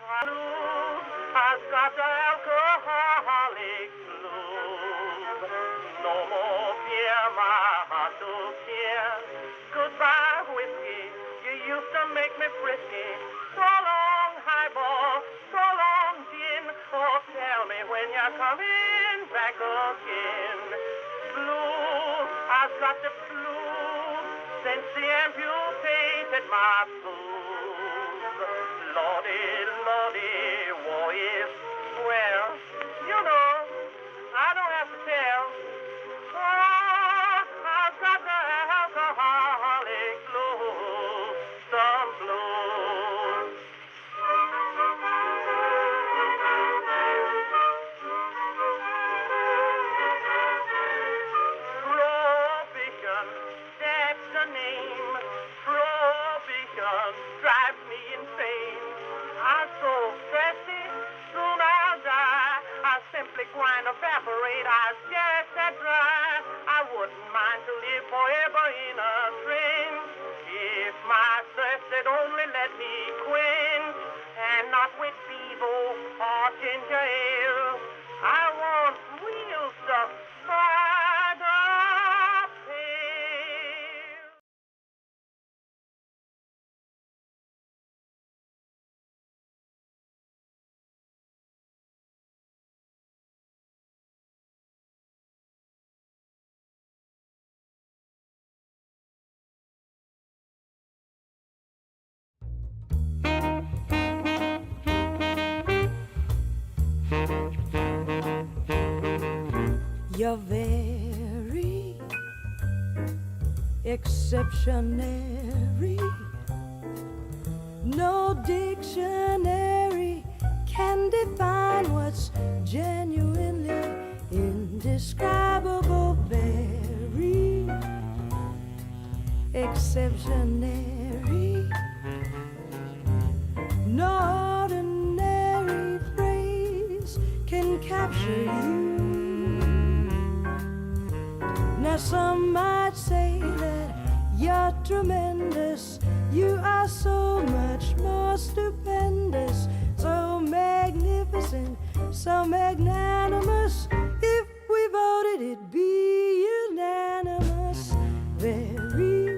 I've got the alcoholic blues. No more beer, my heart to cheer. Goodbye, whiskey, you used to make me frisky. So long, highball, so long, gin. Oh, tell me when you're coming back again. Blues, I've got the blues since the amputated my blues. Lordy, Lordy, war is well. You know, I don't have to tell. Oh, I've got the alcoholic blues, some blues. Prohibition, that's the name. Prohibition drives me insane. I'm so thirsty, soon I'll die. I simply grind, evaporate, I just that dry. I wouldn't mind to live forever in a train if my thirst had only let me quench, and not with Bevo or ginger ale. I want real stuff by the pail. You're very exceptionary. No dictionary can define what's genuinely indescribable. Very exceptionary. No ordinary phrase can capture you. Now some might say that you're tremendous. You are so much more stupendous, so magnificent, so magnanimous. If we voted, it'd be unanimous. Very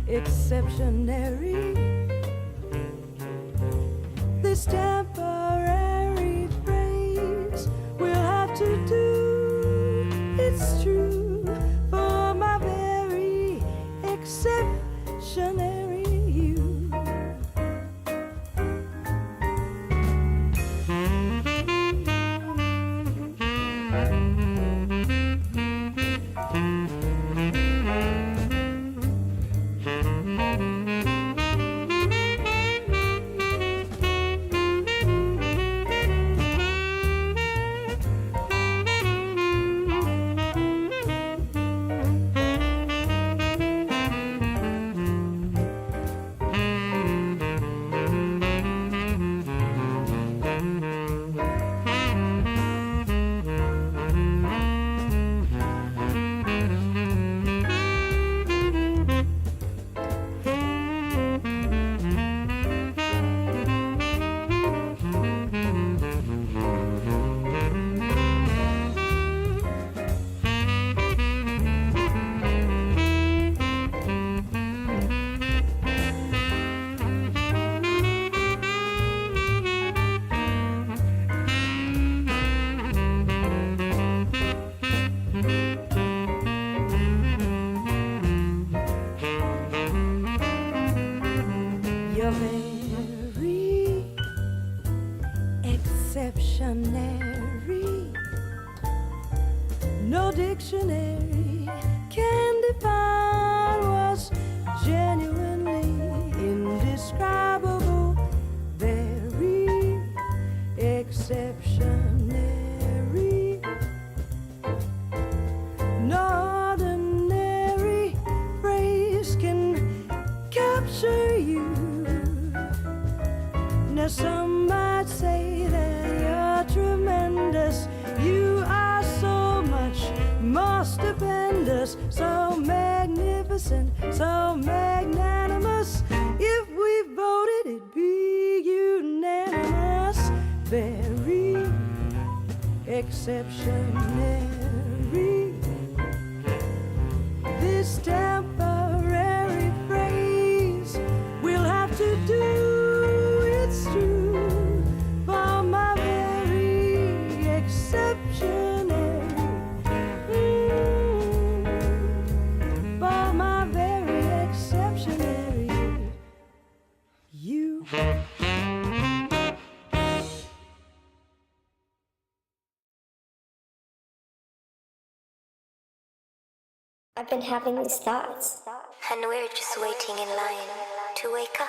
exceptionary. This temporary phrase we'll have to do. It's true for my very exceptionary you. Exceptionary. No dictionary can define what's genuinely indescribable. Very exceptionary. No ordinary phrase can capture you. Now some might say that you're tremendous. You are so much more stupendous, so magnificent, so magnanimous. If we voted, it'd be you. very exceptionary. This temporary phrase will have to do, it's true, for my very exceptionary. For my very exceptionary you. I've been having these thoughts, and we're just waiting in line to wake up.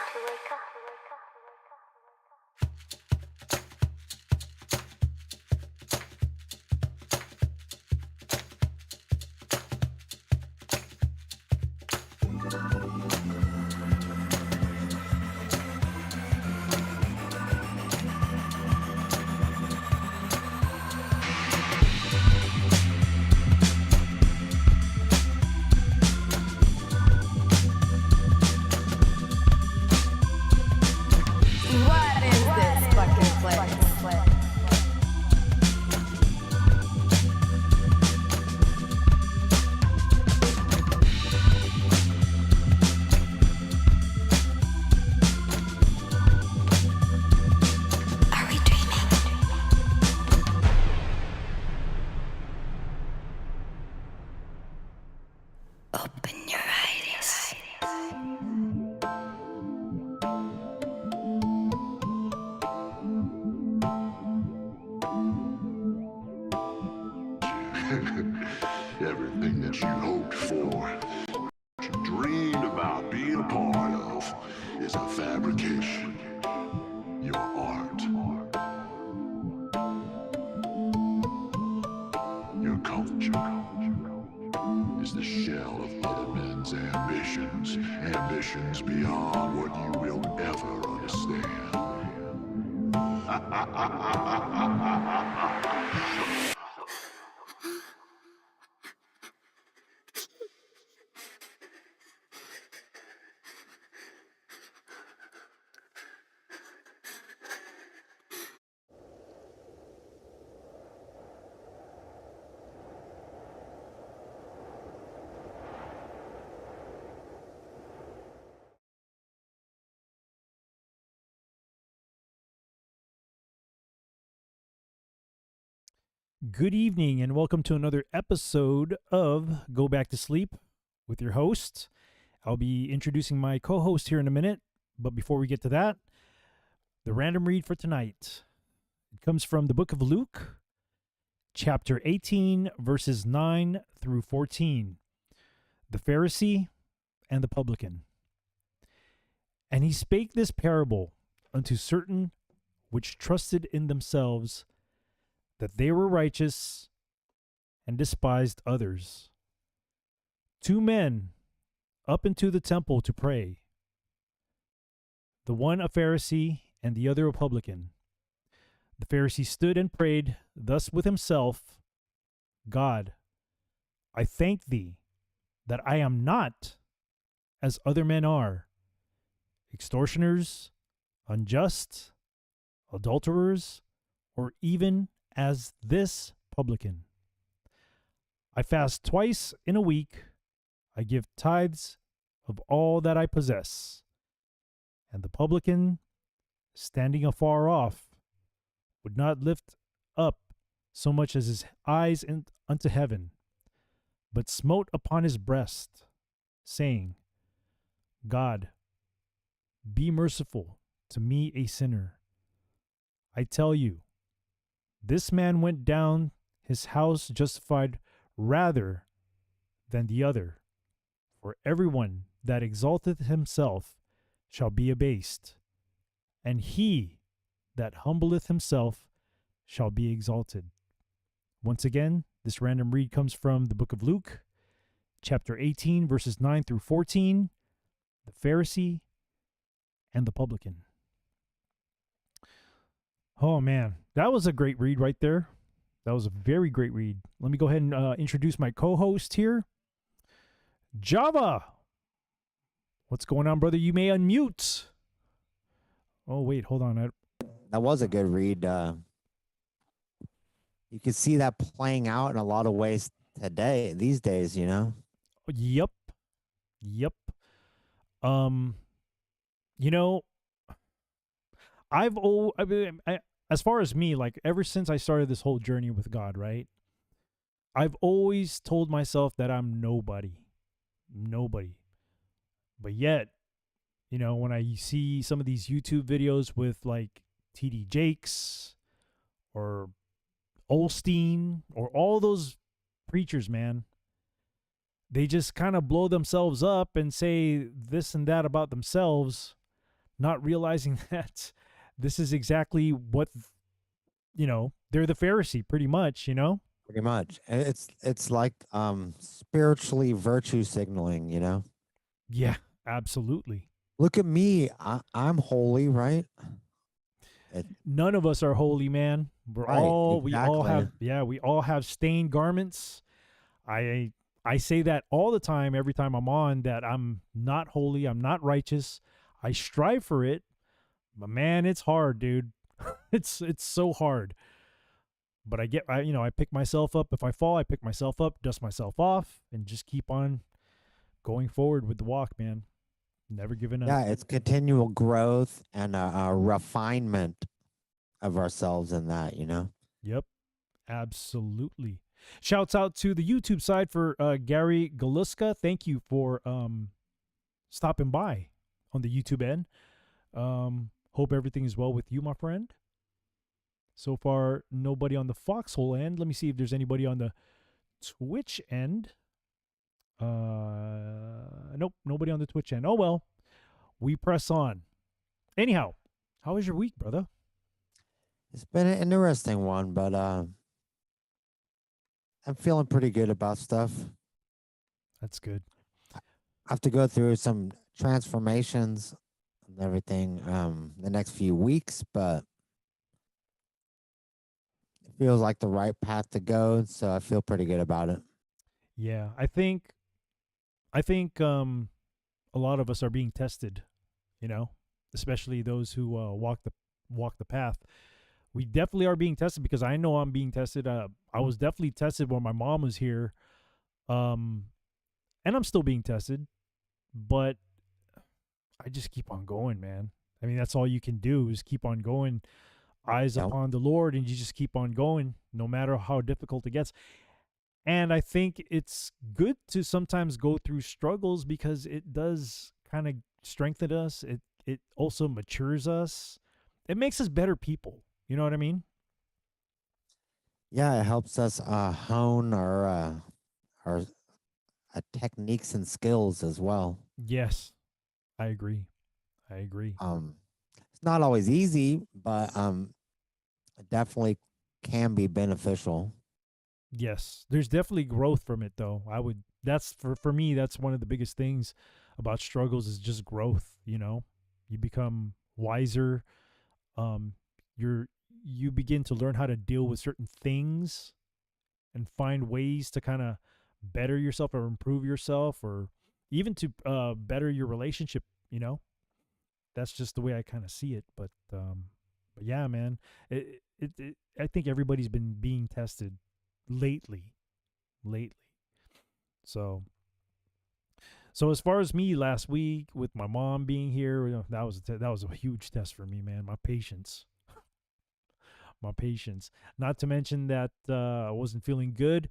Everything that you hoped for, you dreamed about being a part of, is a fabrication. Your art. Your culture is the shell of other men's ambitions, ambitions beyond what you will ever understand. Good evening and welcome to another episode of Go Back to Sleep with your host. I'll be introducing my co-host here in a minute, but before we get to that, the random read for tonight. It comes from the book of Luke, chapter 18, verses 9 through 14. The Pharisee and the Publican. And he spake this parable unto certain which trusted in themselves that they were righteous and despised others. 2 men up into the temple to pray, the one a Pharisee and the other a publican. The Pharisee stood and prayed thus with himself, God, I thank thee that I am not as other men are, extortioners, unjust, adulterers, or even as this publican. I fast twice in a week. I give tithes of all that I possess. And the publican, standing afar off, would not lift up so much as his eyes unto heaven, but smote upon his breast, saying, God, be merciful to me a sinner. I tell you, this man went down his house justified rather than the other. For everyone that exalteth himself shall be abased, and he that humbleth himself shall be exalted. Once again, this random read comes from the book of Luke, chapter 18, verses 9 through 14, the Pharisee and the Publican. Oh, man, that was a great read right there. That was a very great read. Let me go ahead and introduce my co-host here. Java. What's going on, brother? You may unmute. Oh, wait, hold on. that was a good read. You can see that playing out in a lot of ways today, these days, you know? Yep. Yep. Um, you know, I mean, as far as me, like ever since I started this whole journey with God, right? I've always told myself that I'm nobody. Nobody. But yet, you know, when I see some of these YouTube videos with like TD Jakes or Olstein or all those preachers, man, they just kind of blow themselves up and say this and that about themselves, not realizing that this is exactly what, you know, they're the Pharisee pretty much, you know? Pretty much. And it's like spiritually virtue signaling, you know? Yeah, absolutely. Look at me. I'm holy, right? None of us are holy, man. Right, We all have, exactly. yeah, we all have stained garments. I say that all the time, every time I'm on, that I'm not holy, I'm not righteous. I strive for it, but man, it's hard, dude. it's so hard. But I pick myself up. If I fall, I pick myself up, dust myself off, and just keep on going forward with the walk, man. Never giving up. Yeah, it's continual growth and a refinement of ourselves in that, you know? Yep, absolutely. Shouts out to the YouTube side for Gary Galuska. Thank you for stopping by on the YouTube end. Hope everything is well with you, my friend. So far, nobody on the Foxhole end. Let me see if there's anybody on the Twitch end. Nope, nobody on the Twitch end. Oh well, we press on. Anyhow, how was your week, brother? It's been an interesting one, but I'm feeling pretty good about stuff. That's good. I have to go through some transformations and everything the next few weeks, but it feels like the right path to go, so I feel pretty good about it. Yeah, I think a lot of us are being tested, you know, especially those who walk the path. We definitely are being tested because I know I'm being tested. I was definitely tested when my mom was here, and I'm still being tested, but I just keep on going, man. I mean, that's all you can do is keep on going, eyes Yep. upon the Lord, and you just keep on going, no matter how difficult it gets. And I think it's good to sometimes go through struggles because it does kind of strengthen us. It also matures us. It makes us better people. You know what I mean? Yeah, it helps us hone our techniques and skills as well. Yes, I agree. I agree. It's not always easy, but it definitely can be beneficial. Yes, there's definitely growth from it, though. That's for me. That's one of the biggest things about struggles is just growth. You know, you become wiser. Um, you begin to learn how to deal with certain things and find ways to kind of better yourself or improve yourself or even to better your relationship, you know. That's just the way I kind of see it, but yeah, man. I think everybody's been being tested lately. So as far as me last week with my mom being here, you know, that was a huge test for me, man. My patience. My patience. Not to mention that I wasn't feeling good.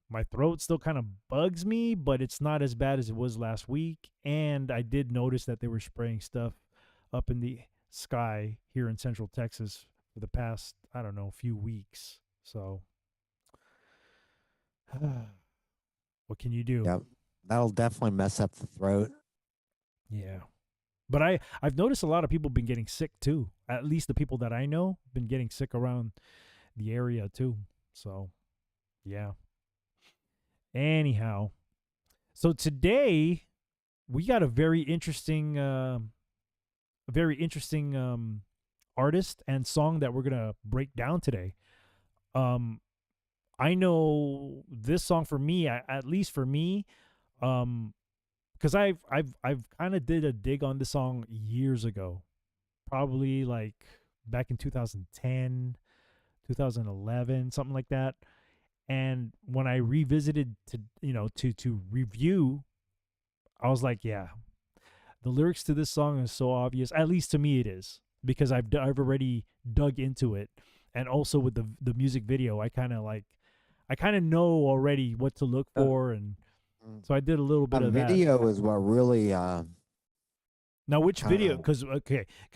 My throat still kind of bugs me, but it's not as bad as it was last week. And I did notice that they were spraying stuff up in the sky here in Central Texas for the past, I don't know, few weeks. So, what can you do? Yep. That'll definitely mess up the throat. Yeah. But I've noticed a lot of people been getting sick too. At least the people that I know been getting sick around the area too. So, yeah. Anyhow, so today we got a very interesting artist and song that we're gonna break down today. I know this song for me, at least for me, because I've kind of did a dig on this song years ago, probably like back in 2010, 2011, something like that. And when I revisited to review, I was like, yeah, the lyrics to this song is so obvious. At least to me, it is, because I've already dug into it, and also with the music video, I kind of know already what to look for, and so I did a little bit of that. Video is what really. Now, which video? Because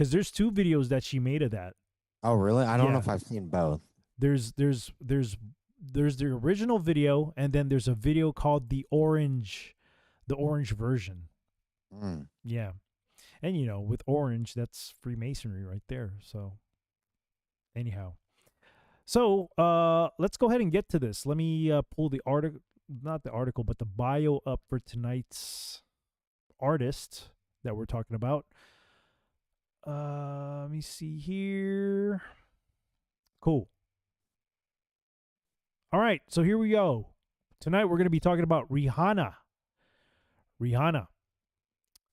there's 2 videos that she made of that. Oh, really? I don't know if I've seen both. There's the original video, and then there's a video called the orange version. Yeah, and with orange, that's Freemasonry right there. So anyhow, let's go ahead and get to this. Let me pull the article, not the article, but the bio up for tonight's artist that we're talking about. Let me see here. Cool. All right, so here we go. Tonight we're going to be talking about Rihanna.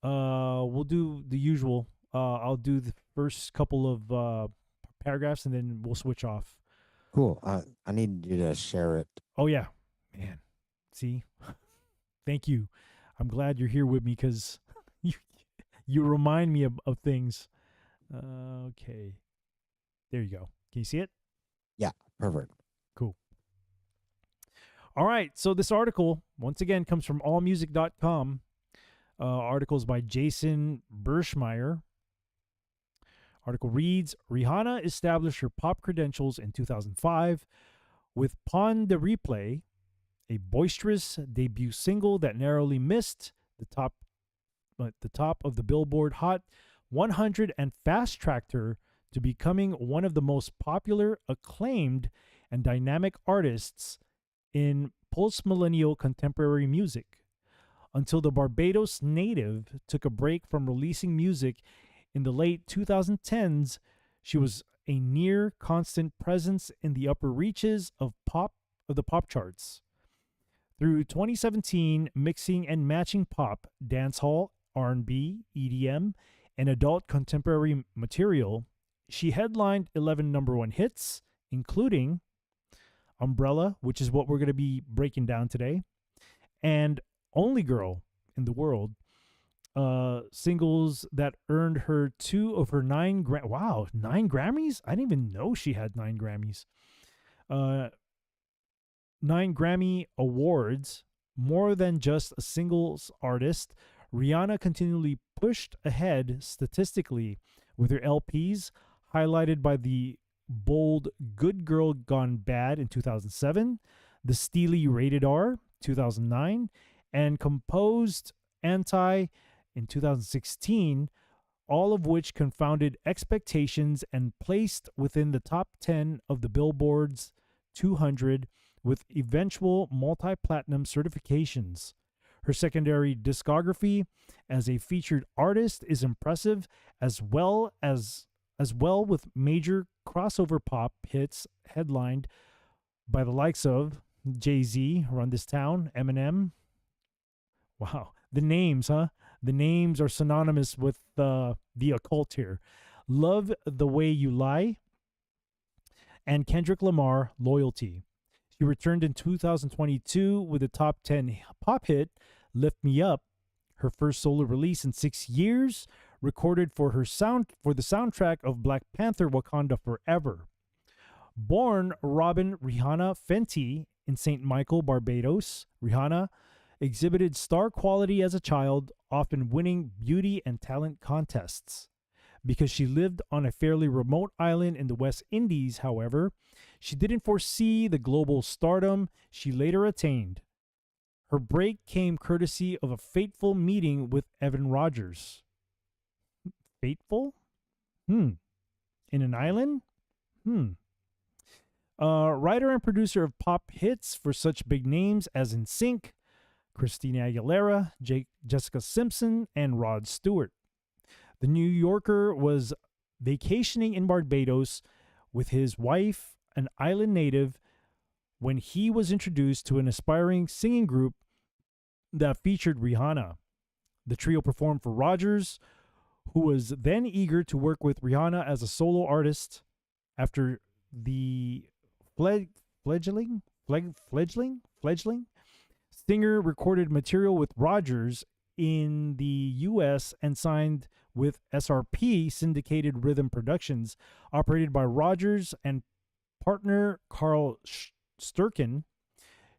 We'll do the usual. I'll do the first couple of paragraphs, and then we'll switch off. Cool. I need you to share it. Oh, yeah. Man. See? Thank you. I'm glad you're here with me, because you remind me of things. Okay. There you go. Can you see it? Yeah, perfect. Cool. All right. So this article, once again, comes from allmusic.com. Articles by Jason Berschmeyer. Article reads, Rihanna established her pop credentials in 2005 with Pon de Replay, a boisterous debut single that narrowly missed the top of the Billboard Hot 100 and fast-tracked her to becoming one of the most popular, acclaimed, and dynamic artists in post-millennial contemporary music. Until the Barbados native took a break from releasing music in the late 2010s, she was a near constant presence in the upper reaches of the pop charts. Through 2017, mixing and matching pop, dancehall, R&B, EDM, and adult contemporary material, she headlined 11 #1 hits, including Umbrella, which is what we're going to be breaking down today, and Only Girl in the World, singles that earned her 2 of her 9 9 Grammys? I didn't even know she had 9 Grammys. 9 Grammy Awards. More than just a singles artist, Rihanna continually pushed ahead statistically with her LPs, highlighted by the bold Good Girl Gone Bad in 2007, the steely Rated R 2009, and composed Anti in 2016, all of which confounded expectations and placed within the top 10 of the Billboard's 200 with eventual multi-platinum certifications. Her secondary discography as a featured artist is impressive, as well with major crossover pop hits headlined by the likes of Jay-Z, Run This Town, Eminem. Wow, the names, huh? The names are synonymous with the occult here. Love the Way You Lie, and Kendrick Lamar, Loyalty. She returned in 2022 with a top 10 pop hit, Lift Me Up, her first solo release in 6 years, recorded for the soundtrack of Black Panther: Wakanda Forever. Born Robin Rihanna Fenty in St. Michael, Barbados, Rihanna exhibited star quality as a child, often winning beauty and talent contests. Because she lived on a fairly remote island in the West Indies, however, she didn't foresee the global stardom she later attained. Her break came courtesy of a fateful meeting with Evan Rogers. Fateful? In an island? Writer and producer of pop hits for such big names as NSYNC, Christina Aguilera, Jessica Simpson, and Rod Stewart. The New Yorker was vacationing in Barbados with his wife, an island native, when he was introduced to an aspiring singing group that featured Rihanna. The trio performed for Rogers, who was then eager to work with Rihanna as a solo artist after the fledgling singer recorded material with Rogers in the US and signed with SRP, Syndicated Rhythm Productions, operated by Rogers and partner Carl Sturken.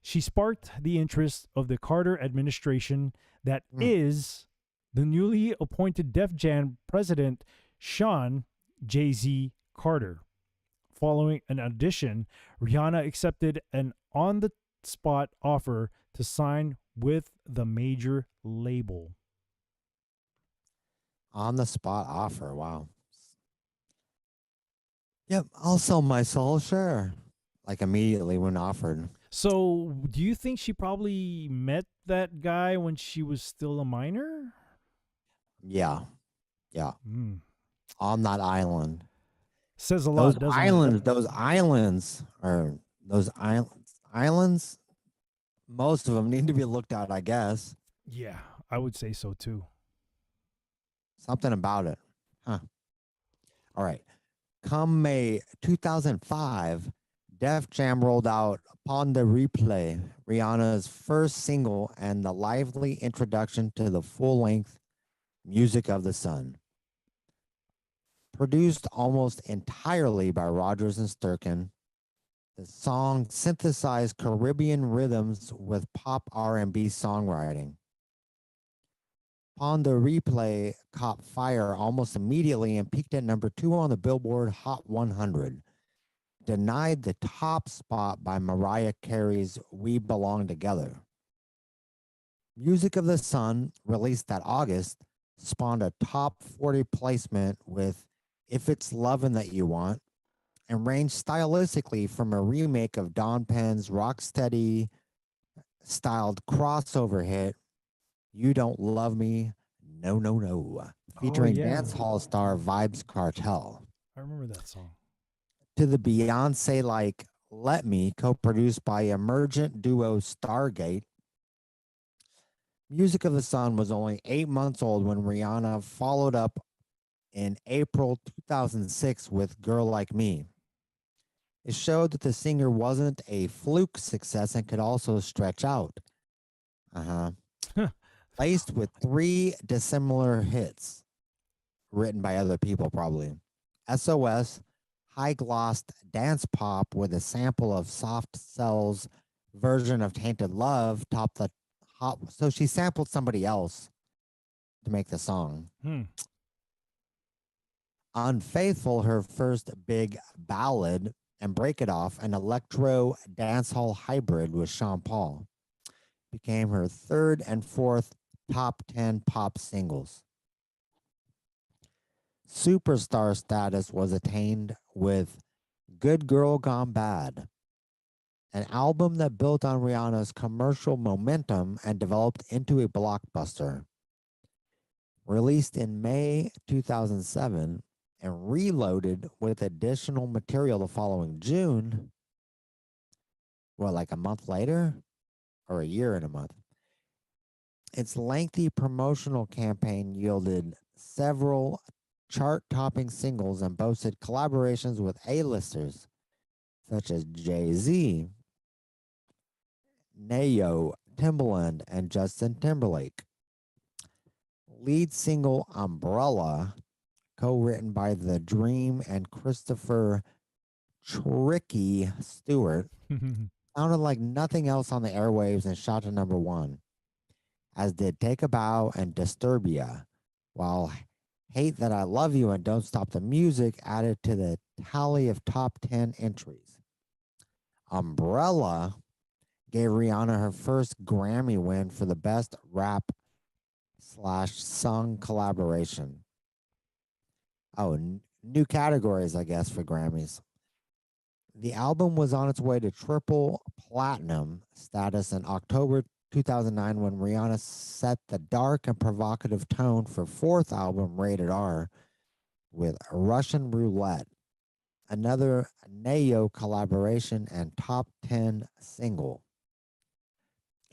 She sparked the interest of the Carter administration, that is the newly appointed Def Jam president, Sean Jay-Z Carter. Following an audition, Rihanna accepted an on-the-spot offer to sign with the major label. On the spot offer. Wow. Yep, I'll sell my soul, sure. Like immediately when offered. So, do you think she probably met that guy when she was still a minor? Yeah. Yeah. Mm. On that island. Says a lot, doesn't it? Those islands, most of them need to be looked at, I guess. Yeah, I would say so too. Something about it. Huh. All right. Come May 2005, Def Jam rolled out Upon the Replay, Rihanna's first single and the lively introduction to the full-length Music of the Sun. Produced almost entirely by Rogers and Sturken, the song synthesized Caribbean rhythms with pop R&B songwriting. Upon the Replay caught fire almost immediately and peaked at number 2 on the Billboard Hot 100. Denied the top spot by Mariah Carey's We Belong Together. Music of the Sun, released that August, spawned a top 40 placement with If It's Lovin' That You Want, and ranged stylistically from a remake of Don Penn's rocksteady styled crossover hit You Don't Love Me, No, No, No, featuring dance hall star Vibes Cartel. I remember that song. To the Beyonce-like Let Me, co-produced by emergent duo Stargate. Music of the Sun was only 8 months old when Rihanna followed up in April 2006 with Girl Like Me. It showed that the singer wasn't a fluke success and could also stretch out. Laced with 3 dissimilar hits, written by other people probably. SOS, high-glossed dance pop with a sample of Soft Cell's version of Tainted Love topped the hot. So she sampled somebody else to make the song. Unfaithful, her first big ballad, and Break It Off, an electro dancehall hybrid with Sean Paul, became her 3rd and 4th top 10 pop singles. Superstar status was attained with Good Girl Gone Bad, an album that built on Rihanna's commercial momentum and developed into a blockbuster. Released in May 2007 and reloaded with additional material the following June, like a month later? Or a year and a month. Its lengthy promotional campaign yielded several chart-topping singles and boasted collaborations with A-listers such as Jay-Z, Neo, Timbaland, and Justin Timberlake. Lead single Umbrella, co-written by The Dream and Christopher Tricky Stewart, sounded like nothing else on the airwaves and shot to number 1, as did Take a Bow and Disturbia, while Hate That I Love You and Don't Stop the Music added to the tally of top 10 entries. Umbrella gave Rihanna her first Grammy win for the best rap/song collaboration. New categories, I guess, for Grammys. The album was on its way to triple platinum status in October 2009 when Rihanna set the dark and provocative tone for 4th album, Rated R, with Russian Roulette, another Neo collaboration and top 10 single.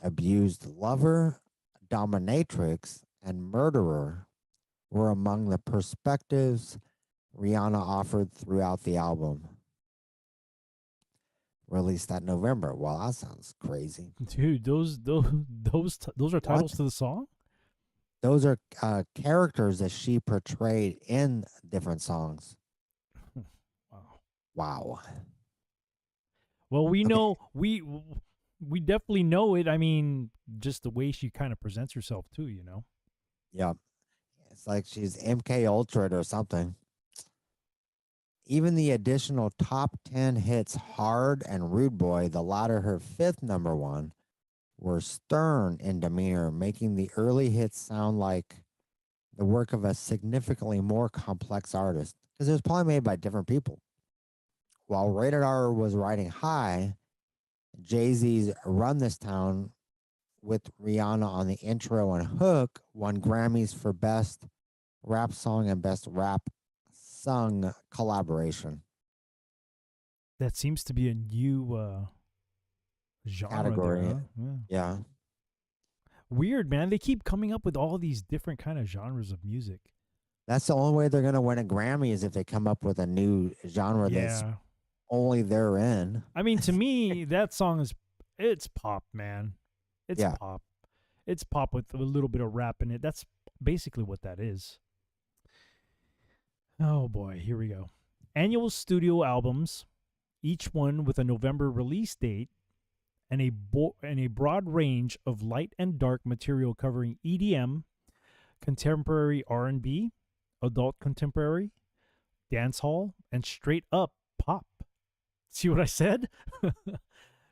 Abused Lover, Dominatrix, and Murderer were among the perspectives Rihanna offered throughout the album. Released that November. Well, that sounds crazy. Dude, those are titles to the song? Those are characters that she portrayed in different songs. Wow. Wow. Well, we Okay. know we definitely know it. I mean, just the way she kind of presents herself too, you know. Yeah. It's like she's MK Ultra or something. Even the additional top 10 hits, Hard and Rude Boy, the latter her fifth number one, were stern in demeanor, making the early hits sound like the work of a significantly more complex artist, because it was probably made by different people. While Rated R was riding high, Jay-Z's Run This Town with Rihanna on the intro and hook won Grammys for Best Rap Song and Best Rap Sung Collaboration. That seems to be a new genre Category. there, huh? Yeah. Weird, man. They keep coming up with all these different kind of genres of music. That's the only way they're going to win a Grammy is if they come up with a new genre that's Yeah. only they're in. I mean, to me, that song it's pop, man. It's Yeah. pop. It's pop with a little bit of rap in it. That's basically what that is. Oh boy, here we go. Annual studio albums, each one with a November release date, and a broad range of light and dark material covering EDM, contemporary R&B, adult contemporary, dancehall, and straight up pop. See what I said?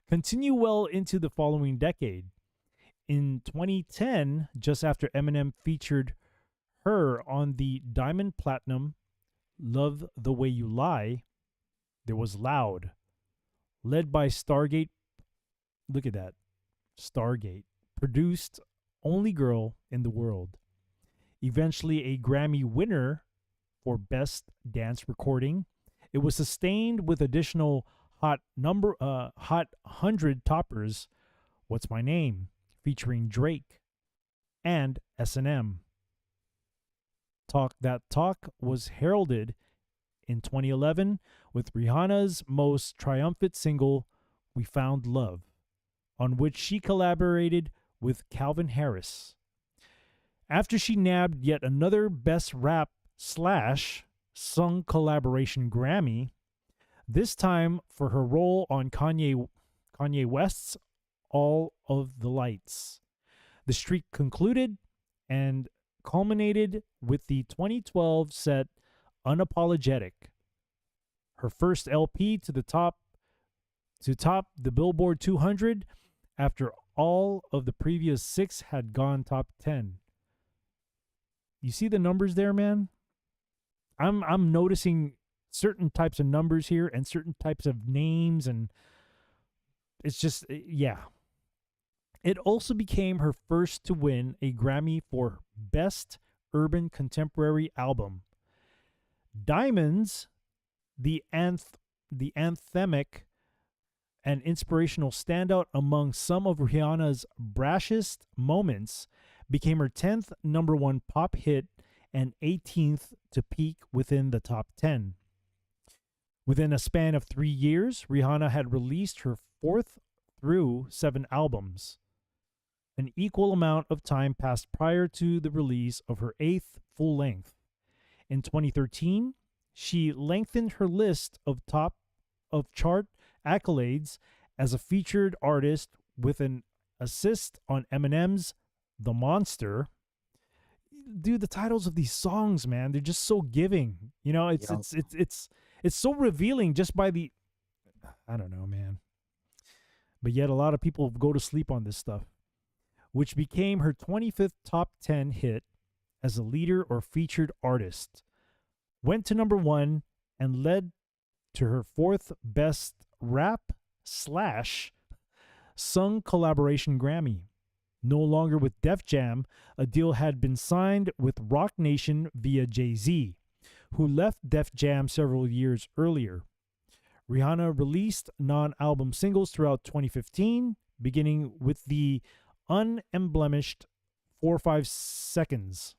Continue well into the following decade. In 2010, just after Eminem featured her on the Diamond Platinum Love the Way You Lie, there was Loud, led by Stargate. Look at that. Stargate, produced Only Girl in the World. Eventually a Grammy winner for Best Dance Recording. It was sustained with additional Hot 100 toppers, What's My Name, featuring Drake, and S&M. Talk That Talk was heralded in 2011 with Rihanna's most triumphant single, We Found Love, on which she collaborated with Calvin Harris. After she nabbed yet another Best Rap / Sung Collaboration Grammy, this time for her role on Kanye West's All of the Lights. The streak concluded and culminated with the 2012 set Unapologetic, her first LP to top the Billboard 200 after all of the previous 6 had gone top 10. You see the numbers there, man? I'm noticing certain types of numbers here and certain types of names, and it's just, yeah. It also became her first to win a Grammy for Best Urban Contemporary Album. Diamonds, the anthemic and inspirational standout among some of Rihanna's brashest moments, became her 10th number one pop hit and 18th to peak within the top 10. Within a span of 3 years, Rihanna had released her 4th through 7 albums. An equal amount of time passed prior to the release of her 8th full length. In 2013, she lengthened her list of chart accolades as a featured artist with an assist on Eminem's The Monster. Dude, the titles of these songs, man, they're just so giving. You know, it's so revealing just by the, I don't know, man. But yet a lot of people go to sleep on this stuff, which became her 25th top 10 hit as a leader or featured artist. Went to number 1 and led to her 4th Best Rap / Sung Collaboration Grammy. No longer with Def Jam, a deal had been signed with Roc Nation via Jay-Z, who left Def Jam several years earlier. Rihanna released non-album singles throughout 2015, beginning with the unemblemished 4 5 Seconds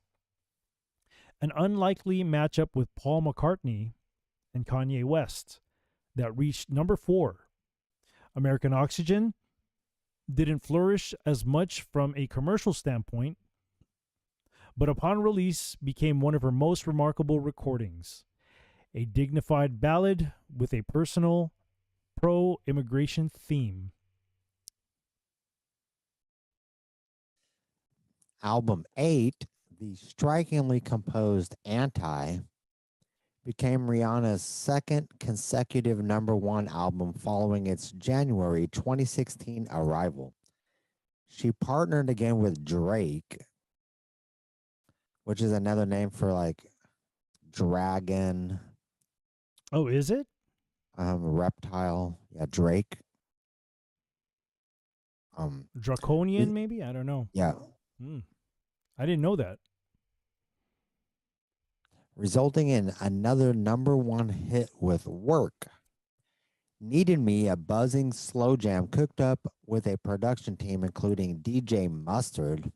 an unlikely matchup with Paul McCartney and Kanye West that reached number 4. American Oxygen didn't flourish as much from a commercial standpoint, but upon release became one of her most remarkable recordings. A dignified ballad with a personal pro-immigration theme. Album 8, the strikingly composed Anti, became Rihanna's second consecutive number 1 album following its January 2016 arrival. She partnered again with Drake, which is another name for like dragon, Oh, is it? reptile. Yeah, Drake. Draconian, maybe? I don't know. Yeah. I didn't know that. Resulting in another number 1 hit with Work. Needed Me, a buzzing slow jam cooked up with a production team including DJ Mustard,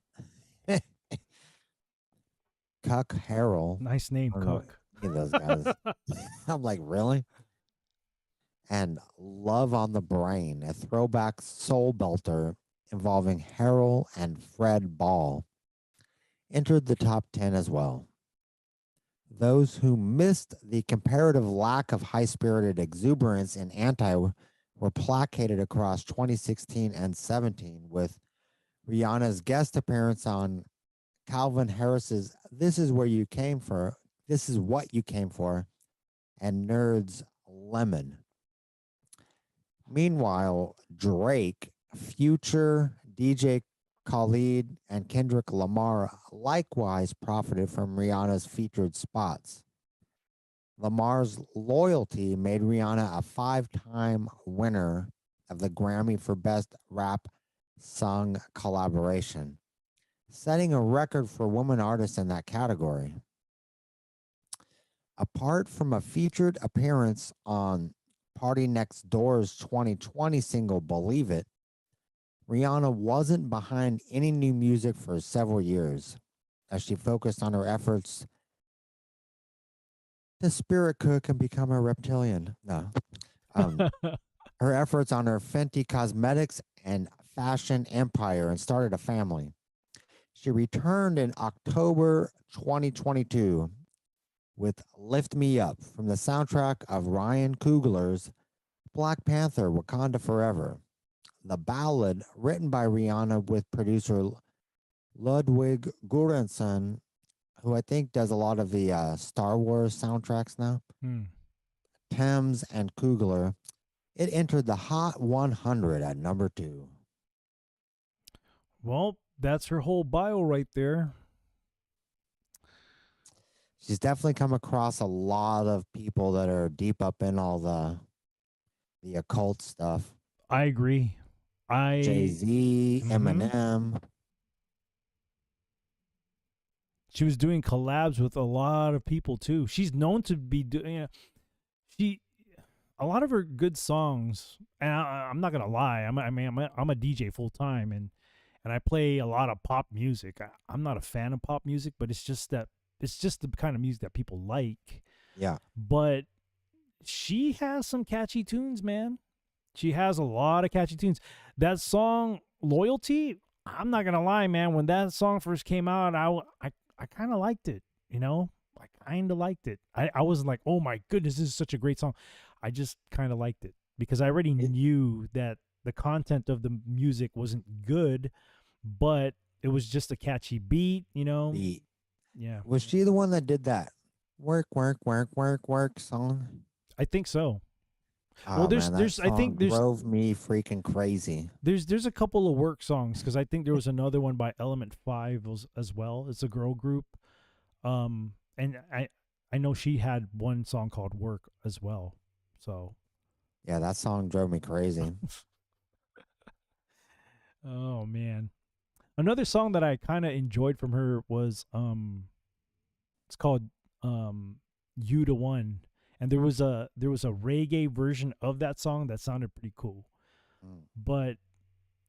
Cuck Harrell. Nice name, Cuck. Those guys. I'm like, really? And Love on the Brain, a throwback soul belter involving Harrell and Fred Ball, entered the top 10 as well. Those who missed the comparative lack of high-spirited exuberance in Anti were placated across 2016 and 17 with Rihanna's guest appearance on Calvin Harris's This Is What You Came For, and Nerd's Lemon. Meanwhile, Drake, Future, DJ Khalid, and Kendrick Lamar likewise profited from Rihanna's featured spots. Lamar's loyalty made Rihanna a 5-time winner of the Grammy for Best Rap Song Collaboration, setting a record for women artists in that category. Apart from a featured appearance on Party Next Door's 2020 single Believe It, Rihanna wasn't behind any new music for several years as she focused on her efforts to spirit cook and become a reptilian. No. Her efforts on her Fenty Cosmetics and fashion empire and started a family. She returned in October 2022 with Lift Me Up from the soundtrack of Ryan Coogler's Black Panther Wakanda Forever. The ballad, written by Rihanna with producer Ludwig Göransson, who I think does a lot of the Star Wars soundtracks now, Thames and Coogler, it entered the Hot 100 at number 2. Well, that's her whole bio right there. She's definitely come across a lot of people that are deep up in all the occult stuff. I agree. Jay-Z, Eminem. She was doing collabs with a lot of people too. She's known to be doing. A lot of her good songs. And I'm not gonna lie. I'm a DJ full time, and I play a lot of pop music. I'm not a fan of pop music, but it's just the kind of music that people like. Yeah. But she has some catchy tunes, man. She has a lot of catchy tunes. That song Loyalty, I'm not gonna lie, man. When that song first came out, I kind of liked it. You know, I kind of liked it. I wasn't like, oh my goodness, this is such a great song. I just kind of liked it because I already knew that the content of the music wasn't good, but it was just a catchy beat. You know. Yeah. Was she the one that did that work song? I think so. Oh, well, there's I think there's drove me freaking crazy. There's a couple of work songs because I think there was another one by Element 5 as well. It's a girl group, and I know she had one song called Work as well. So yeah, that song drove me crazy. Oh man, another song that I kind of enjoyed from her was it's called You the One. And there was a reggae version of that song that sounded pretty cool. But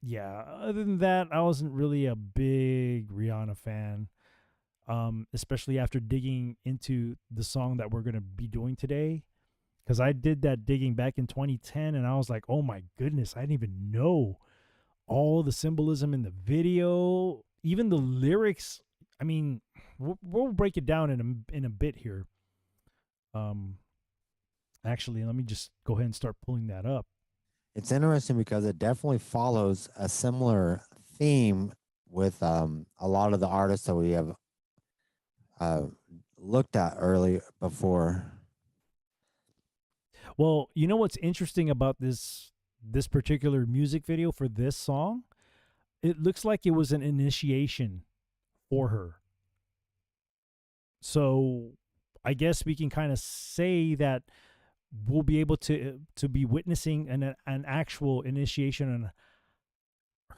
yeah, other than that, I wasn't really a big Rihanna fan. especially after digging into the song that we're going to be doing today. Because I did that digging back in 2010, and I was like, oh my goodness, I didn't even know all the symbolism in the video, even the lyrics. I mean, we'll break it down in a bit here. Actually, let me just go ahead and start pulling that up. It's interesting because it definitely follows a similar theme with a lot of the artists that we have looked at early before. Well, you know what's interesting about this particular music video for this song? It looks like it was an initiation for her. So I guess we can kind of say that we'll be able to be witnessing an actual initiation and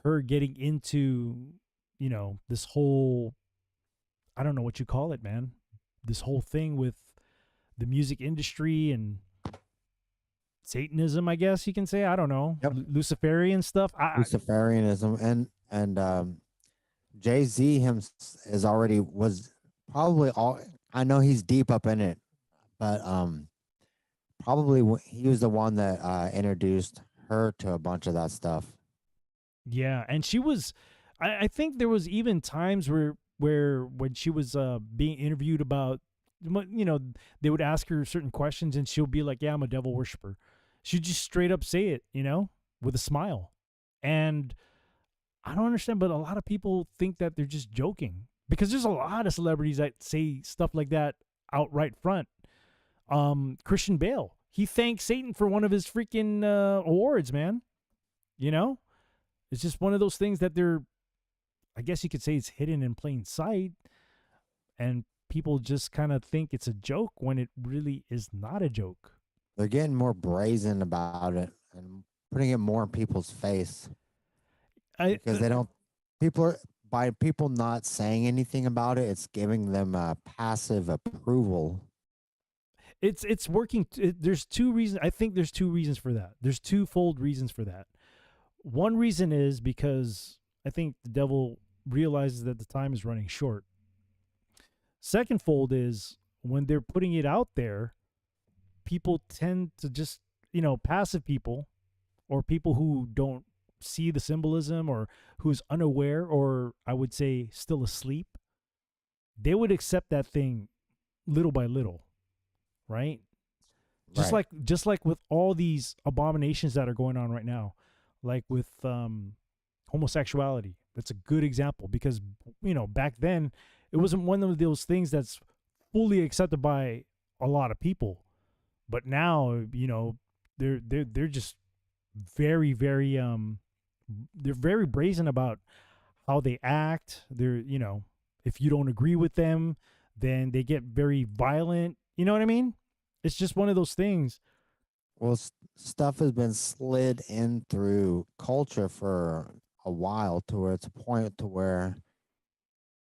her getting into, you know, this whole, I don't know what you call it, man, this whole thing with the music industry and Satanism, I guess you can say. I don't know. Yep. Luciferian stuff. Luciferianism and Jay-Z him is already was probably all. I know he's deep up in it, but probably he was the one that introduced her to a bunch of that stuff. Yeah, and she was. I think there was even times where when she was being interviewed about, you know, they would ask her certain questions and she'll be like, "Yeah, I'm a devil worshiper." She'd just straight up say it, you know, with a smile. And I don't understand, but a lot of people think that they're just joking because there's a lot of celebrities that say stuff like that outright front. Christian Bale, he thanked Satan for one of his freaking awards, man. You know, it's just one of those things that they're, I guess you could say it's hidden in plain sight, and people just kind of think it's a joke when it really is not a joke. They're getting more brazen about it and putting it more in people's face because they don't. By people not saying anything about it, it's giving them a passive approval. It's working. There's two reasons. I think there's two reasons for that. There's twofold reasons for that. One reason is because I think the devil realizes that the time is running short. Second fold is when they're putting it out there, people tend to just, you know, passive people or people who don't see the symbolism or who's unaware or I would say still asleep, they would accept that thing little by little, right? Just like with all these abominations that are going on right now, like with homosexuality. That's a good example because, you know, back then it wasn't one of those things that's fully accepted by a lot of people. But now, you know, they're just very, very they're very brazen about how they act. They're, you know, if you don't agree with them, then they get very violent. You know what I mean? It's just one of those things. Well, stuff has been slid in through culture for a while to where it's a point to where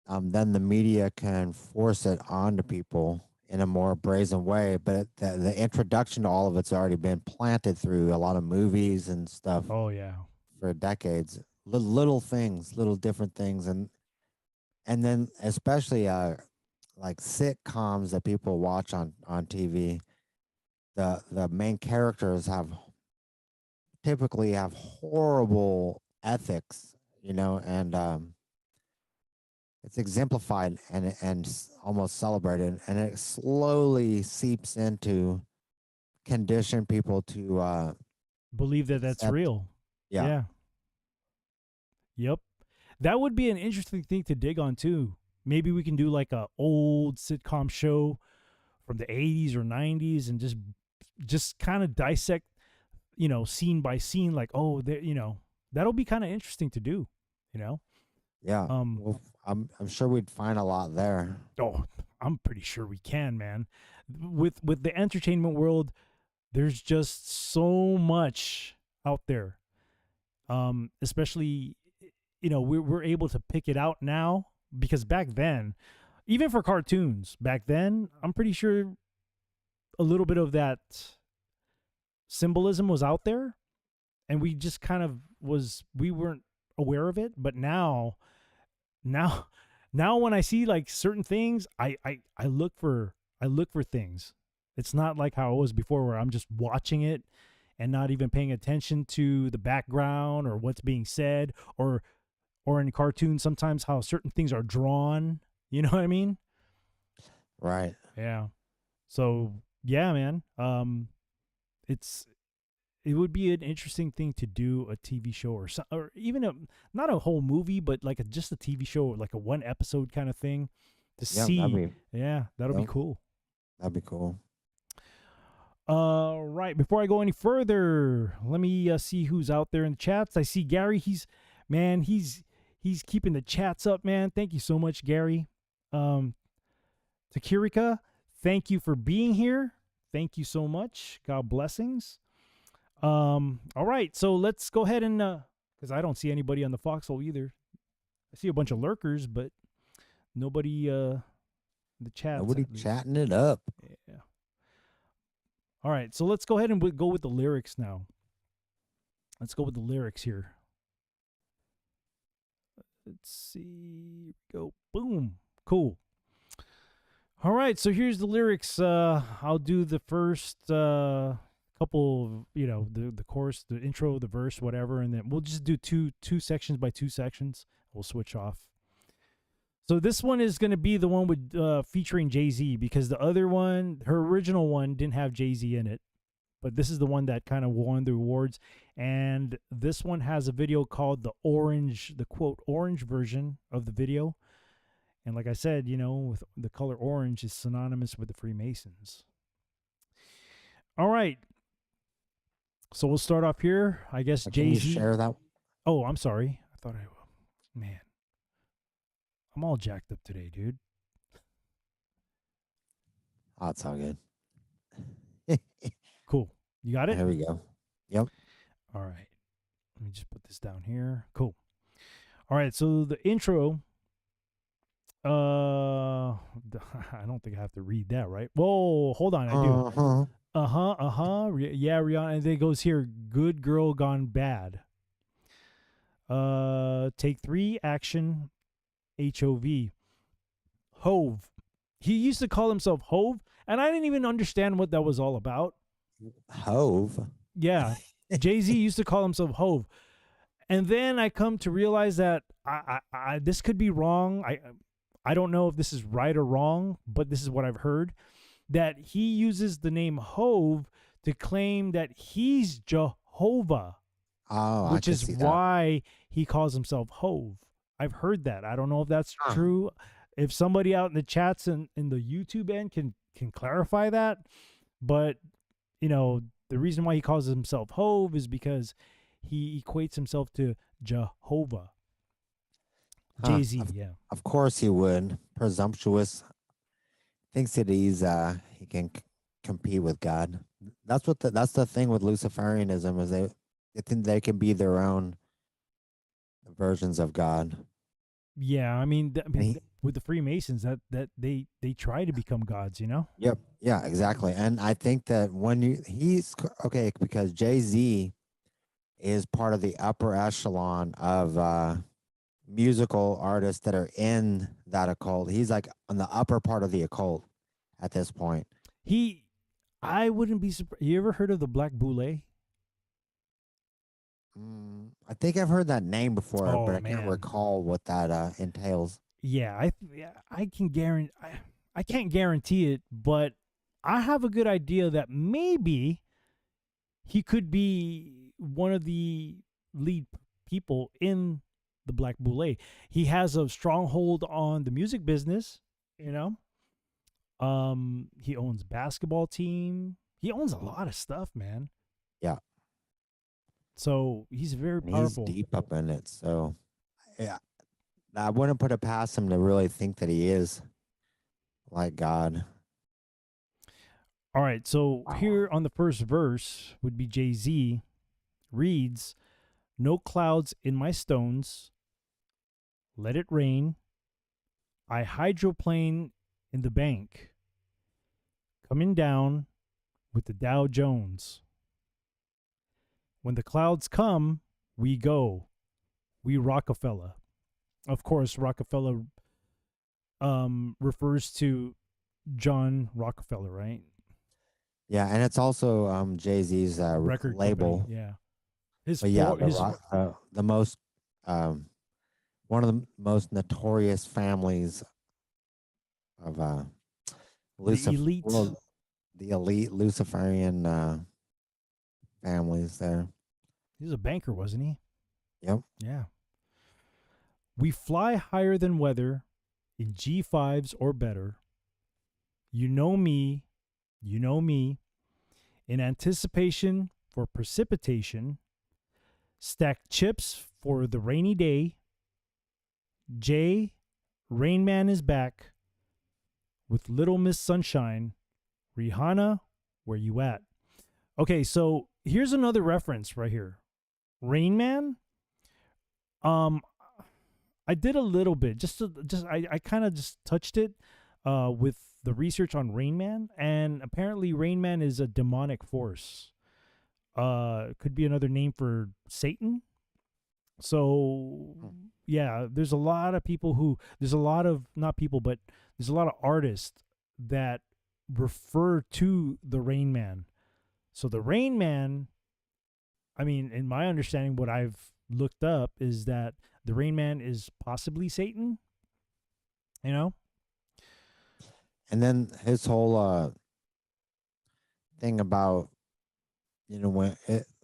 then the media can force it onto people in a more brazen way, but the introduction to all of it's already been planted through a lot of movies and stuff. Oh yeah, for decades. Little things, little different things, and then especially like sitcoms that people watch on TV. The main characters typically have horrible ethics, you know, and it's exemplified and almost celebrated, and it slowly seeps into condition people to believe that that's real. Yeah. Yep. That would be an interesting thing to dig on too. Maybe we can do like a old sitcom show from the 80s or 90s and just kind of dissect, you know, scene by scene, like, oh, there, you know, that'll be kind of interesting to do, you know? Yeah. Well, I'm sure we'd find a lot there. Oh, I'm pretty sure we can, man. With the entertainment world, there's just so much out there. Especially, you know, we're able to pick it out now because back then, even for cartoons, back then, I'm pretty sure a little bit of that symbolism was out there and we just kind of we weren't aware of it. But now now when I see like certain things, I look for things. It's not like how it was before where I'm just watching it and not even paying attention to the background or what's being said, or in cartoons sometimes how certain things are drawn. You know what I mean? Right. Yeah. So yeah, man. It would be an interesting thing to do a TV show or even not a whole movie, but like just a TV show, like a one episode kind of thing to see. That'll be cool. That'd be cool. Right. Before I go any further, let me see who's out there in the chats. I see Gary. He's keeping the chats up, man. Thank you so much, Gary. Takirika, thank you for being here. Thank you so much. God blessings. All right, so let's go ahead and because I don't see anybody on the foxhole either. I see a bunch of lurkers, but nobody the chat. Nobody chatting it up. Yeah. All right, so let's go ahead and go with the lyrics now. Let's go with the lyrics here. Let's see. Go. Boom. Cool. All right, so here's the lyrics. I'll do the first couple, the chorus, the intro, the verse, whatever, and then we'll just do two sections by 2 sections. We'll switch off. So this one is going to be the one with featuring Jay-Z, because the other one, her original one, didn't have Jay-Z in it. But this is the one that kind of won the awards. And this one has a video called the quote, orange version of the video. And like I said, with the color orange is synonymous with the Freemasons. All right. So we'll start off here. I guess Jay-Z. Can you share that? Oh, I'm sorry. I thought man. I'm all jacked up today, dude. Oh, it's all good. Cool. You got it? There we go. Yep. All right. Let me just put this down here. Cool. All right. So the intro. I don't think I have to read that, right? Whoa, hold on. I do. Yeah, Rihanna. And then it goes here. Good girl gone bad. Take 3, action. HOV. Hove. He used to call himself Hove, and I didn't even understand what that was all about. Hove? Yeah. Jay-Z used to call himself Hove. And then I come to realize that I this could be wrong. I don't know if this is right or wrong, but this is what I've heard, that he uses the name Hove to claim that he's Jehovah, which is why he calls himself Hove. I've heard that. I don't know if that's true. If somebody out in the chats and in the YouTube end can clarify that, but the reason why he calls himself Hove is because he equates himself to Jehovah. Jay-Z, yeah. Of course he would. Presumptuous. Thinks that he can compete with God. That's the thing with Luciferianism, is they think they can be their own versions of God. Yeah, I mean with the Freemasons, that they try to become gods, Yep. Yeah, exactly. And I think that he's okay, because Jay-Z is part of the upper echelon of musical artists that are in that occult. He's like on the upper part of the occult at this point. I wouldn't be surprised. You ever heard of the Black Boule? I think I've heard that name before, but I can't man. recall what that entails. Yeah, I can guarantee. I can't guarantee it, but I have a good idea that maybe he could be one of the lead people in the Black Boule. He has a stronghold on the music business. He owns a basketball team. He owns a lot of stuff, man. Yeah. So he's very powerful. He's deep up in it. So, yeah, I wouldn't put it past him to really think that he is like God. All right. So here on the first verse would be Jay-Z reads, "No clouds in my stones. Let it rain. I hydroplane in the bank. Coming down with the Dow Jones. When the clouds come, we go. We Rockefeller." Of course, Rockefeller refers to John Rockefeller, right? Yeah, and it's also Jay-Z's Record label. company, yeah. His But yeah, his the most one of the most notorious families of the elite. the elite Luciferian families there. He was a banker, wasn't he? Yep. Yeah. We fly higher than weather in G5s or better. You know me, in anticipation for precipitation, stack chips for the rainy day. Jay, Rain Man is back with Little Miss Sunshine. Rihanna, where you at? Okay, so here's another reference right here. Rain Man. I did a little bit, I kind of just touched it with the research on Rain Man, and apparently Rain Man is a demonic force. Could be another name for Satan. So yeah, there's a lot of people there's a lot of artists that refer to the Rain Man. So the Rain Man, I mean, in my understanding, what I've looked up is that the Rain Man is possibly Satan, you know? And then his whole thing about, when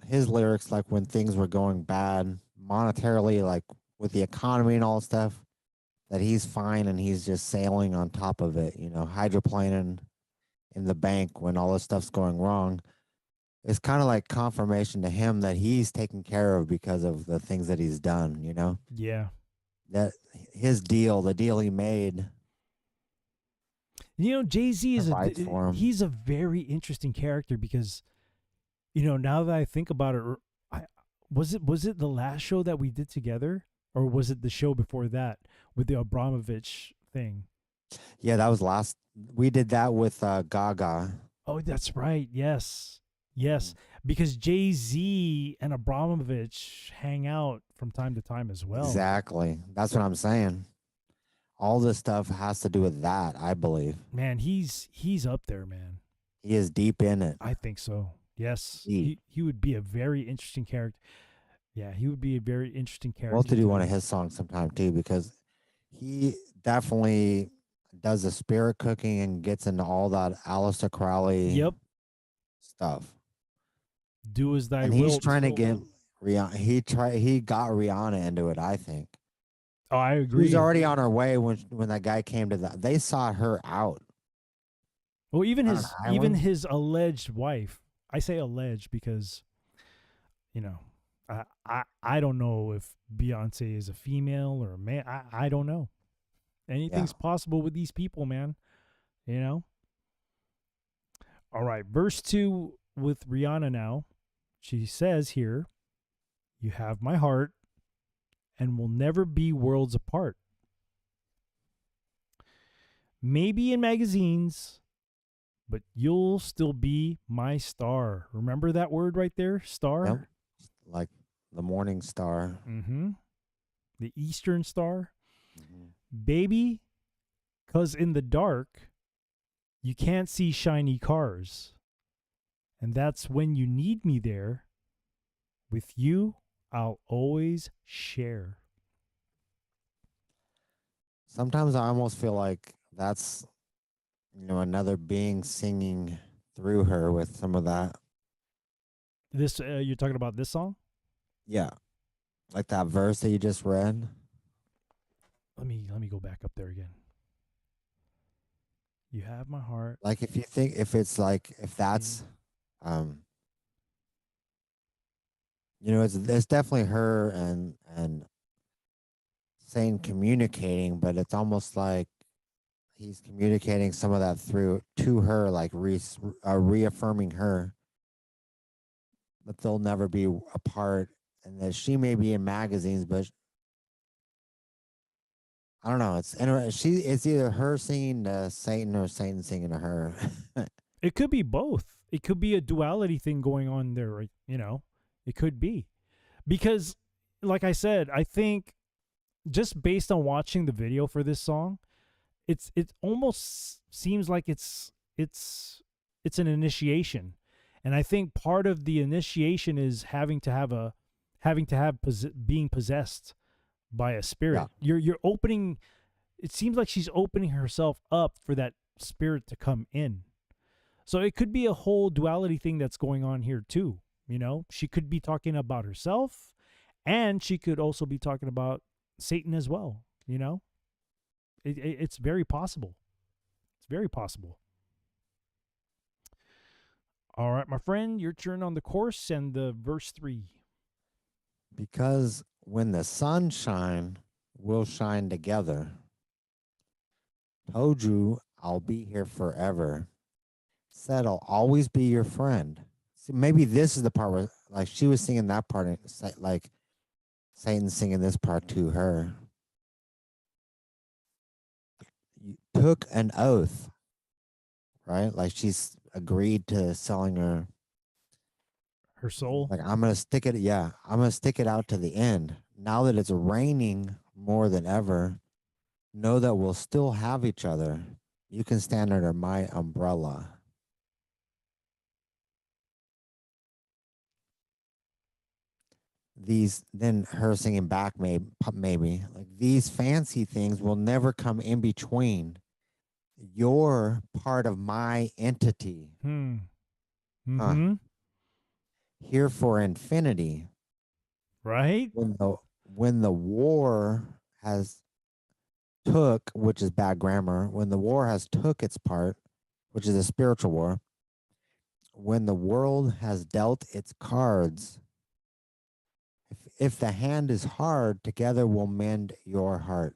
his lyrics, like when things were going bad monetarily, like with the economy and all stuff, that he's fine and he's just sailing on top of it, hydroplaning in the bank when all this stuff's going wrong. It's kind of like confirmation to him that he's taken care of because of the things that he's done, Yeah. That his deal, the deal he made. Jay-Z is he's a him. very interesting character because, now that I think about it, was it the last show that we did together, or was it the show before that with the Abramovich thing? Yeah, that was last. We did that with Gaga. Oh, that's right. Yes, because Jay-Z and Abramovich hang out from time to time as well. Exactly. That's what I'm saying. All this stuff has to do with that, I believe. Man, he's up there, man. He is deep in it. I think so. Yes. He would be a very interesting character. Yeah, he would be a very interesting character. We'll have to do one of his songs sometime too, because he definitely does the spirit cooking and gets into all that Aleister Crowley stuff. Do as thy will. And he's trying to get Rihanna. He got Rihanna into it, I think. Oh, I agree. She's already on her way when that guy came to that. They sought her out. Well, even his alleged wife. I say alleged because, I don't know if Beyonce is a female or a man. I don't know. Anything's possible with these people, man. All right, verse 2 with Rihanna now. She says here, "You have my heart and will never be worlds apart. Maybe in magazines, but you'll still be my star." Remember that word right there? Star? Yep. Like the morning star. Mm-hmm. The Eastern Star. Mm-hmm. Baby, 'cause in the dark, you can't see shiny cars. And that's when you need me there. With you, I'll always share. Sometimes I almost feel like that's, another being singing through her with some of that. This you're talking about this song? Yeah. Like that verse that you just read. Let me go back up there again. You have my heart. Like if you think if that's it's definitely her and saying communicating, but it's almost like he's communicating some of that through to her, like reaffirming her that they'll never be apart, and that she may be in magazines, but I don't know. It's either her singing to Satan or Satan singing to her. It could be both. It could be a duality thing going on there, right? It could be. Because, like I said, I think just based on watching the video for this song, it almost seems like it's an initiation, and I think part of the initiation is having to have being possessed by a spirit. You're opening. It seems like she's opening herself up for that spirit to come in. So it could be a whole duality thing that's going on here too. She could be talking about herself, and she could also be talking about Satan as well. It's very possible. It's very possible. All right, my friend, your turn on the course and the verse 3. Because when the sun shine, we'll shine together. Told you I'll be here forever. Said I'll always be your friend. See, maybe this is the part where, like, she was singing that part, and like Satan's singing this part to her. You took an oath, right? Like, she's agreed to selling her soul. Like, I'm gonna stick it. Yeah, I'm gonna stick it out to the end. Now that it's raining more than ever, know that we'll still have each other. You can stand under my umbrella. Then her singing back, maybe like, these fancy things will never come in between. You're part of my entity. Mm-hmm. Here for infinity. Right? When the war has took, which is bad grammar, when the war has took its part, which is a spiritual war, when the world has dealt its cards, if the hand is hard, together we'll mend your heart.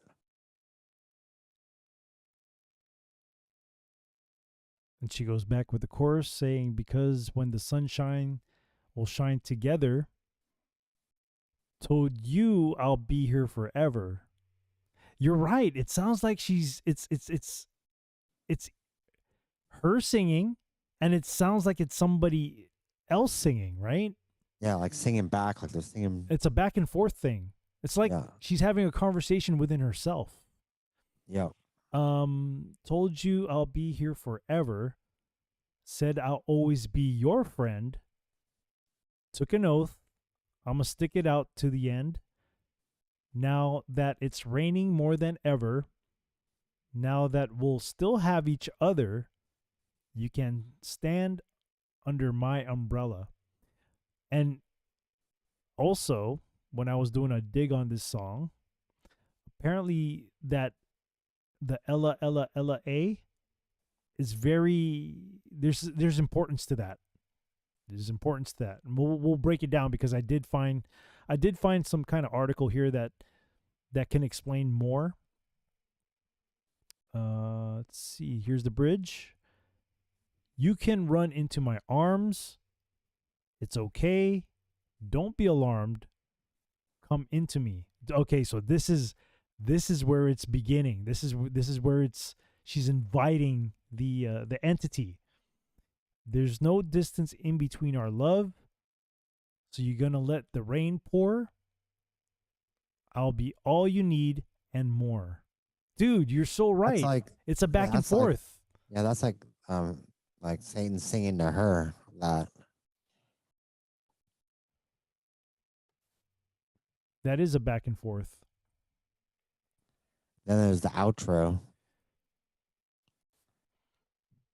And she goes back with the chorus saying, because when the sunshine will shine together, told you I'll be here forever. You're right. It sounds like it's her singing, and it sounds like it's somebody else singing, right? Yeah, like singing back, like they're singing. It's a back and forth thing. It's like she's having a conversation within herself. Yeah. Told you I'll be here forever. Said I'll always be your friend. Took an oath. I'm gonna stick it out to the end. Now that it's raining more than ever, now that we'll still have each other, you can stand under my umbrella. And also, when I was doing a dig on this song, apparently that the Ella Ella Ella A is very, there's importance to that. There's importance to that. And we'll break it down, because I did find some kind of article here that can explain more. Let's see. Here's the bridge. You can run into my arms. It's okay. Don't be alarmed. Come into me. Okay, so this is where it's beginning. This is where she's inviting the entity. There's no distance in between our love. So you're going to let the rain pour. I'll be all you need and more. Dude, you're so right. Like, it's a back and forth. That's like Satan singing to her that. That is a back and forth. Then there's the outro.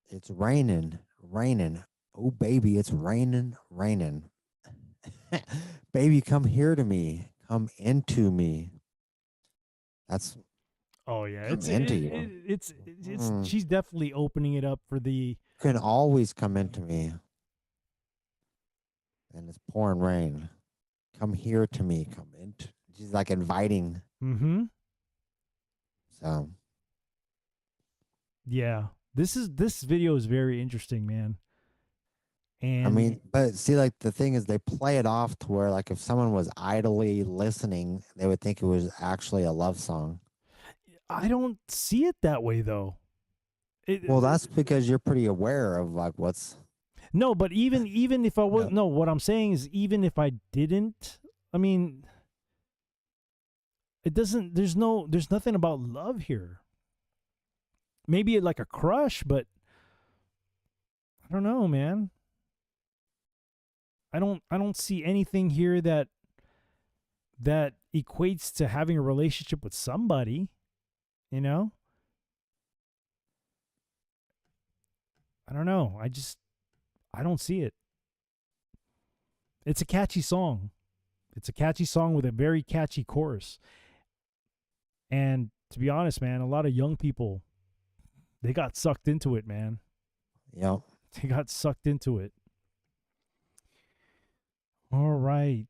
It's raining. Oh, baby, it's raining. Baby, come here to me. Come into me. That's. Oh yeah, it's she's definitely opening it up for the. You can always come into me. And it's pouring rain. Come here to me. Come into. She's like inviting. Mm-hmm. So. Yeah, this video is very interesting, man. And I mean, but see, like, the thing is, they play it off to where, like, if someone was idly listening, they would think it was actually a love song. I don't see it that way, though. Well, that's because you're pretty aware of, like, what's. No, but even if I was, no, what I'm saying is, even if I didn't, I mean, it doesn't. There's nothing about love here. maybe like a crush, but I don't know, man. I don't see anything here that equates to having a relationship with somebody, you know? I don't know. I don't see it. It's a catchy song. It's a catchy song with a very catchy chorus. And to be honest, man, a lot of young people, they got sucked into it, man. Yep. They got sucked into it. All right.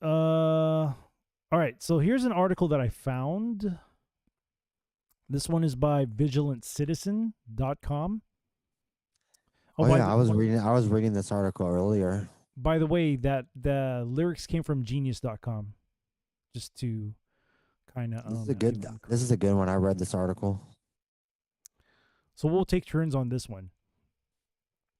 All right. So here's an article that I found. This one is by vigilanttcitizen.com. Oh yeah, I was reading this article earlier. By the way, that the lyrics came from genius.com. Just to kind of This is a good one. I read this article. So we'll take turns on this one.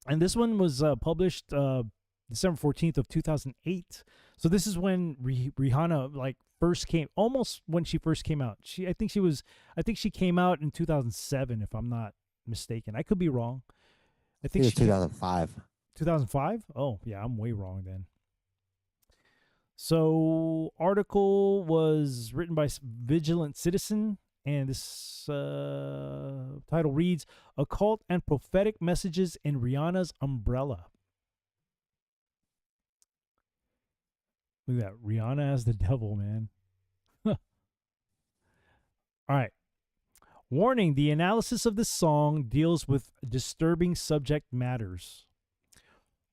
And this one was published December 14th of 2008. So this is when Rihanna like first came, almost when she first came out. I think she came out in 2007 if I'm not mistaken. I could be wrong. I think it's 2005. 2005? Oh, yeah, I'm way wrong then. So article was written by Vigilant Citizen, and this title reads, Occult and Prophetic Messages in Rihanna's Umbrella. Look at that. Rihanna as the devil, man. All right. Warning, the analysis of this song deals with disturbing subject matters.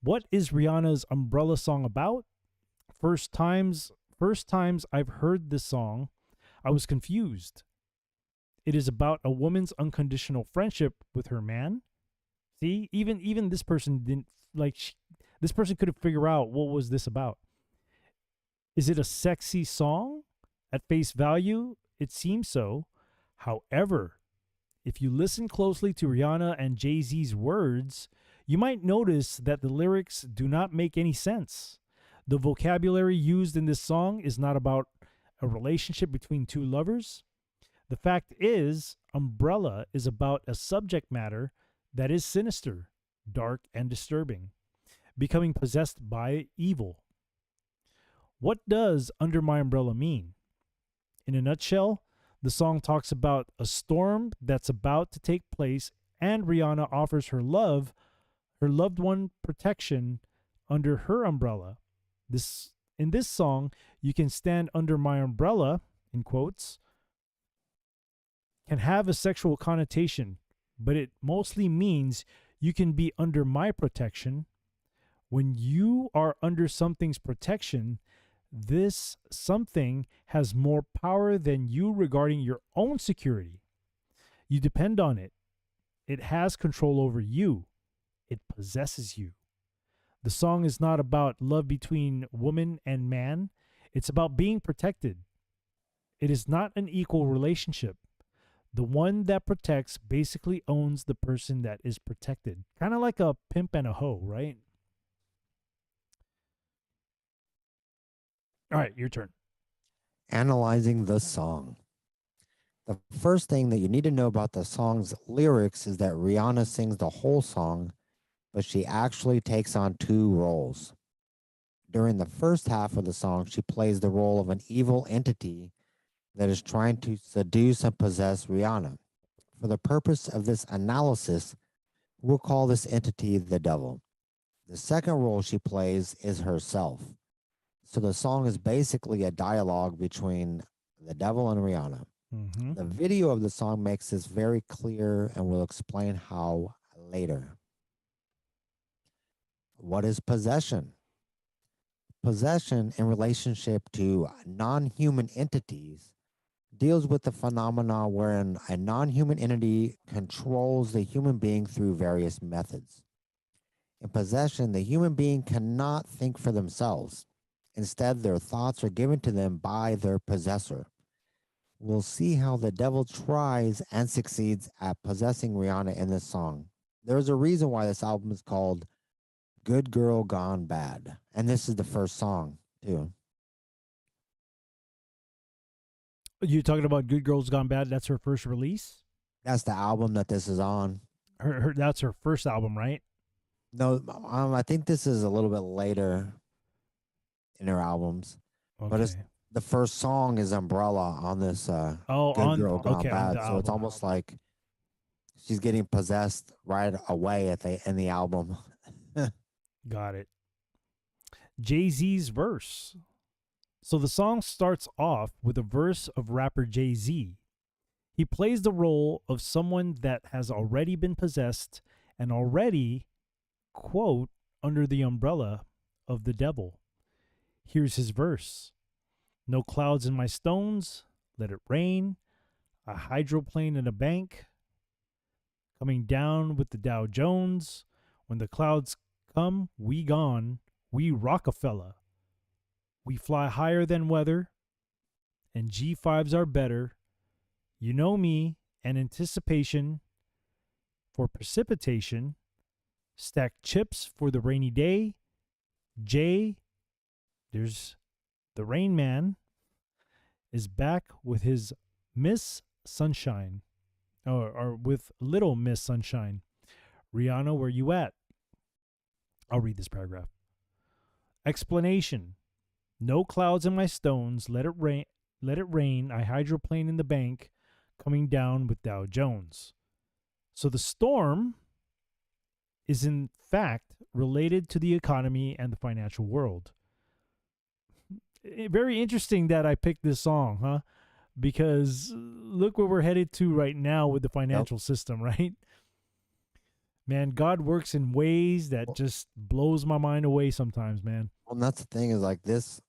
What is Rihanna's Umbrella song about? First times I've heard this song, I was confused. It is about a woman's unconditional friendship with her man. See, even this person didn't this person couldn't figure out what was this about. Is it a sexy song? At face value, it seems so. However, if you listen closely to Rihanna and Jay-Z's words, you might notice that the lyrics do not make any sense. The vocabulary used in this song is not about a relationship between two lovers. The fact is, Umbrella is about a subject matter that is sinister, dark, and disturbing, becoming possessed by evil. What does Under My Umbrella mean? In a nutshell, the song talks about a storm that's about to take place, and Rihanna offers her loved one protection under her umbrella. In this song, you can stand under my umbrella, in quotes, can have a sexual connotation, but it mostly means you can be under my protection. When you are under something's protection, this something has more power than you regarding your own security. You depend on it. It has control over you. It possesses you. The song is not about love between woman and man. It's about being protected. It is not an equal relationship. The one that protects basically owns the person that is protected. Kind of like a pimp and a hoe, right? All right, your turn. Analyzing the song. The first thing that you need to know about the song's lyrics is that Rihanna sings the whole song, but she actually takes on two roles. During the first half of the song, she plays the role of an evil entity that is trying to seduce and possess Rihanna. For the purpose of this analysis, we'll call this entity the devil. The second role she plays is herself. So the song is basically a dialogue between the devil and Rihanna. Mm-hmm. The video of the song makes this very clear, and we'll explain how later. What is possession? Possession in relationship to non-human entities deals with the phenomena wherein a non-human entity controls the human being through various methods. In possession, the human being cannot think for themselves. Instead, their thoughts are given to them by their possessor. We'll see how the devil tries and succeeds at possessing Rihanna in this song. There's a reason why this album is called Good Girl Gone Bad. And this is the first song, too. You talking about Good Girls Gone Bad? That's her first release? That's the album that this is on. That's her first album, right? No, I think this is a little bit later in her albums, but it's Okay. the first song is Umbrella on this Oh, Good Girl Gone okay, on Bad. the So it's album. almost like she's getting possessed right away in the album. Got it. Jay-Z's verse. So the song starts off with a verse of rapper Jay-Z. He plays the role of someone that has already been possessed and already, quote, under the umbrella of the devil. Here's his verse. No clouds in my stones, let it rain. A hydroplane in a bank. Coming down with the Dow Jones. When the clouds come, we gone. We Rockefeller. We fly higher than weather. And G5s are better. You know me, and anticipation for precipitation. Stack chips for the rainy day. Jay, there's the Rain Man, is back with his Miss Sunshine. Or with Little Miss Sunshine. Rihanna, where you at? I'll read this paragraph. Explanation. No clouds in my stones, let it rain. Let it rain. I hydroplane in the bank, coming down with Dow Jones. So the storm is in fact related to the economy and the financial world. Very interesting that I picked this song, huh? Because look where we're headed to right now with the financial system, right? Man, God works in ways that just blows my mind away sometimes, man. Well, and that's the thing is like this.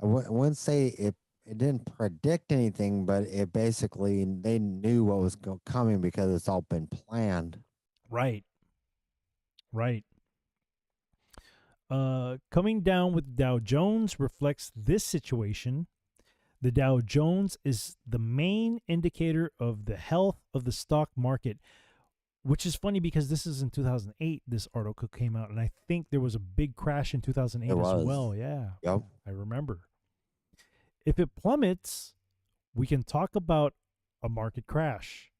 I wouldn't say it didn't predict anything, but it basically they knew what was coming because it's all been planned. Right. Coming down with Dow Jones reflects this situation. The Dow Jones is the main indicator of the health of the stock market, which is funny because this is in 2008. This article came out, and I think there was a big crash in 2008 as well. Yeah. Yep. I remember. If it plummets, we can talk about a market crash.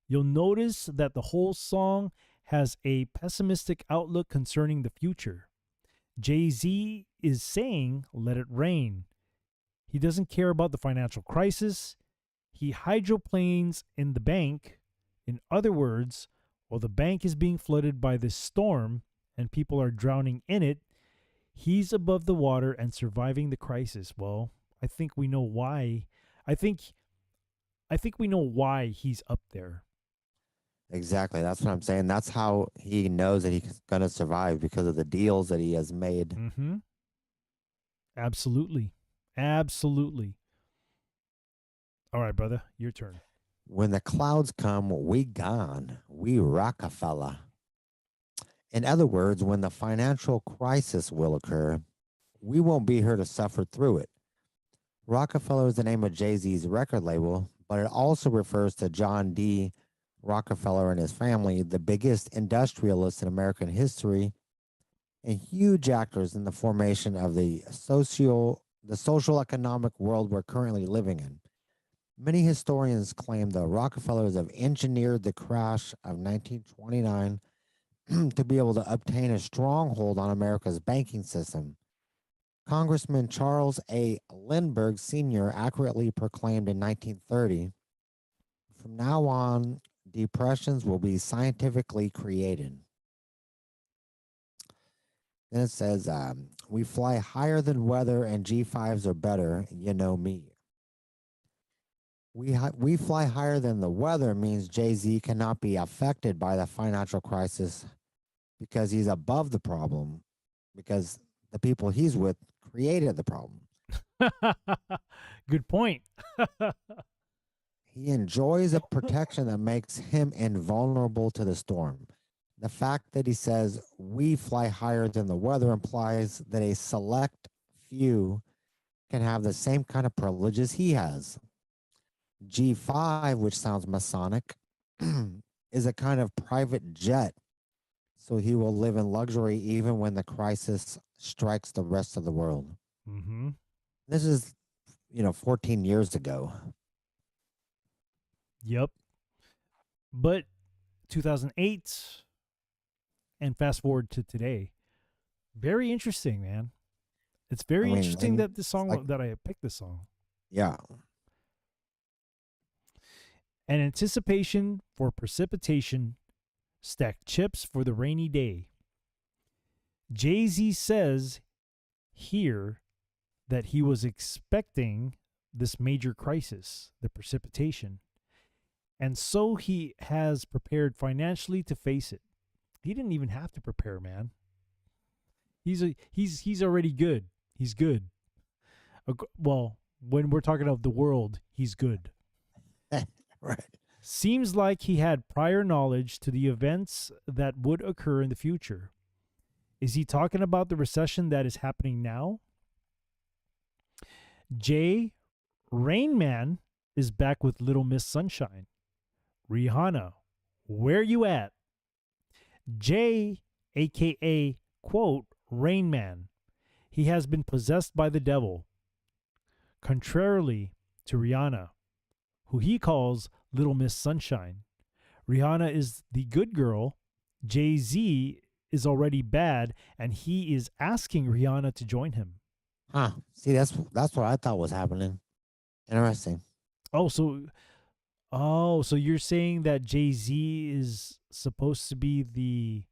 You'll notice that the whole song has a pessimistic outlook concerning the future. Jay-Z is saying, let it rain. He doesn't care about the financial crisis. He hydroplanes in the bank. In other words, while the bank is being flooded by this storm and people are drowning in it, he's above the water and surviving the crisis. Well, I think we know why. I think we know why he's up there. Exactly. That's what I'm saying. That's how he knows that he's going to survive because of the deals that he has made. Mm-hmm. Absolutely. Absolutely. All right, brother, your turn. When the clouds come, we gone. We Rockefeller. In other words, when the financial crisis will occur, we won't be here to suffer through it. Rockefeller is the name of Jay-Z's record label, but it also refers to John D. Rockefeller and his family, the biggest industrialists in American history and huge actors in the formation of the social economic world we're currently living in. Many historians claim the Rockefellers have engineered the crash of 1929 to be able to obtain a stronghold on America's banking system. Congressman Charles A. Lindbergh Sr. accurately proclaimed in 1930, from now on, depressions will be scientifically created. Then it says, we fly higher than weather and G5s are better, you know me. We fly higher than the weather means Jay-Z cannot be affected by the financial crisis because he's above the problem, because the people he's with created the problem. Good point. He enjoys a protection that makes him invulnerable to the storm. The fact that he says we fly higher than the weather implies that a select few can have the same kind of privileges he has. G5, which sounds Masonic, is a kind of private jet, so he will live in luxury even when the crisis strikes the rest of the world. Mm-hmm. This is, 14 years ago. Yep. But 2008 and fast forward to today. Very interesting, man. It's very I mean, interesting and that this song like- that I picked this song. Yeah. An anticipation for precipitation, stacked chips for the rainy day. Jay-Z says here that he was expecting this major crisis, the precipitation, and so he has prepared financially to face it. He didn't even have to prepare, man. He's already good. He's good. Well, when we're talking of the world, he's good. Right. Seems like he had prior knowledge to the events that would occur in the future. Is he talking about the recession that is happening now? Jay, Rain Man, is back with Little Miss Sunshine. Rihanna, where you at? Jay, a.k.a., quote, Rain Man. He has been possessed by the devil. Contrarily to Rihanna, who he calls Little Miss Sunshine. Rihanna is the good girl. Jay-Z is already bad, and he is asking Rihanna to join him. Huh. See, that's what I thought was happening. Interesting. So you're saying that Jay-Z is supposed to be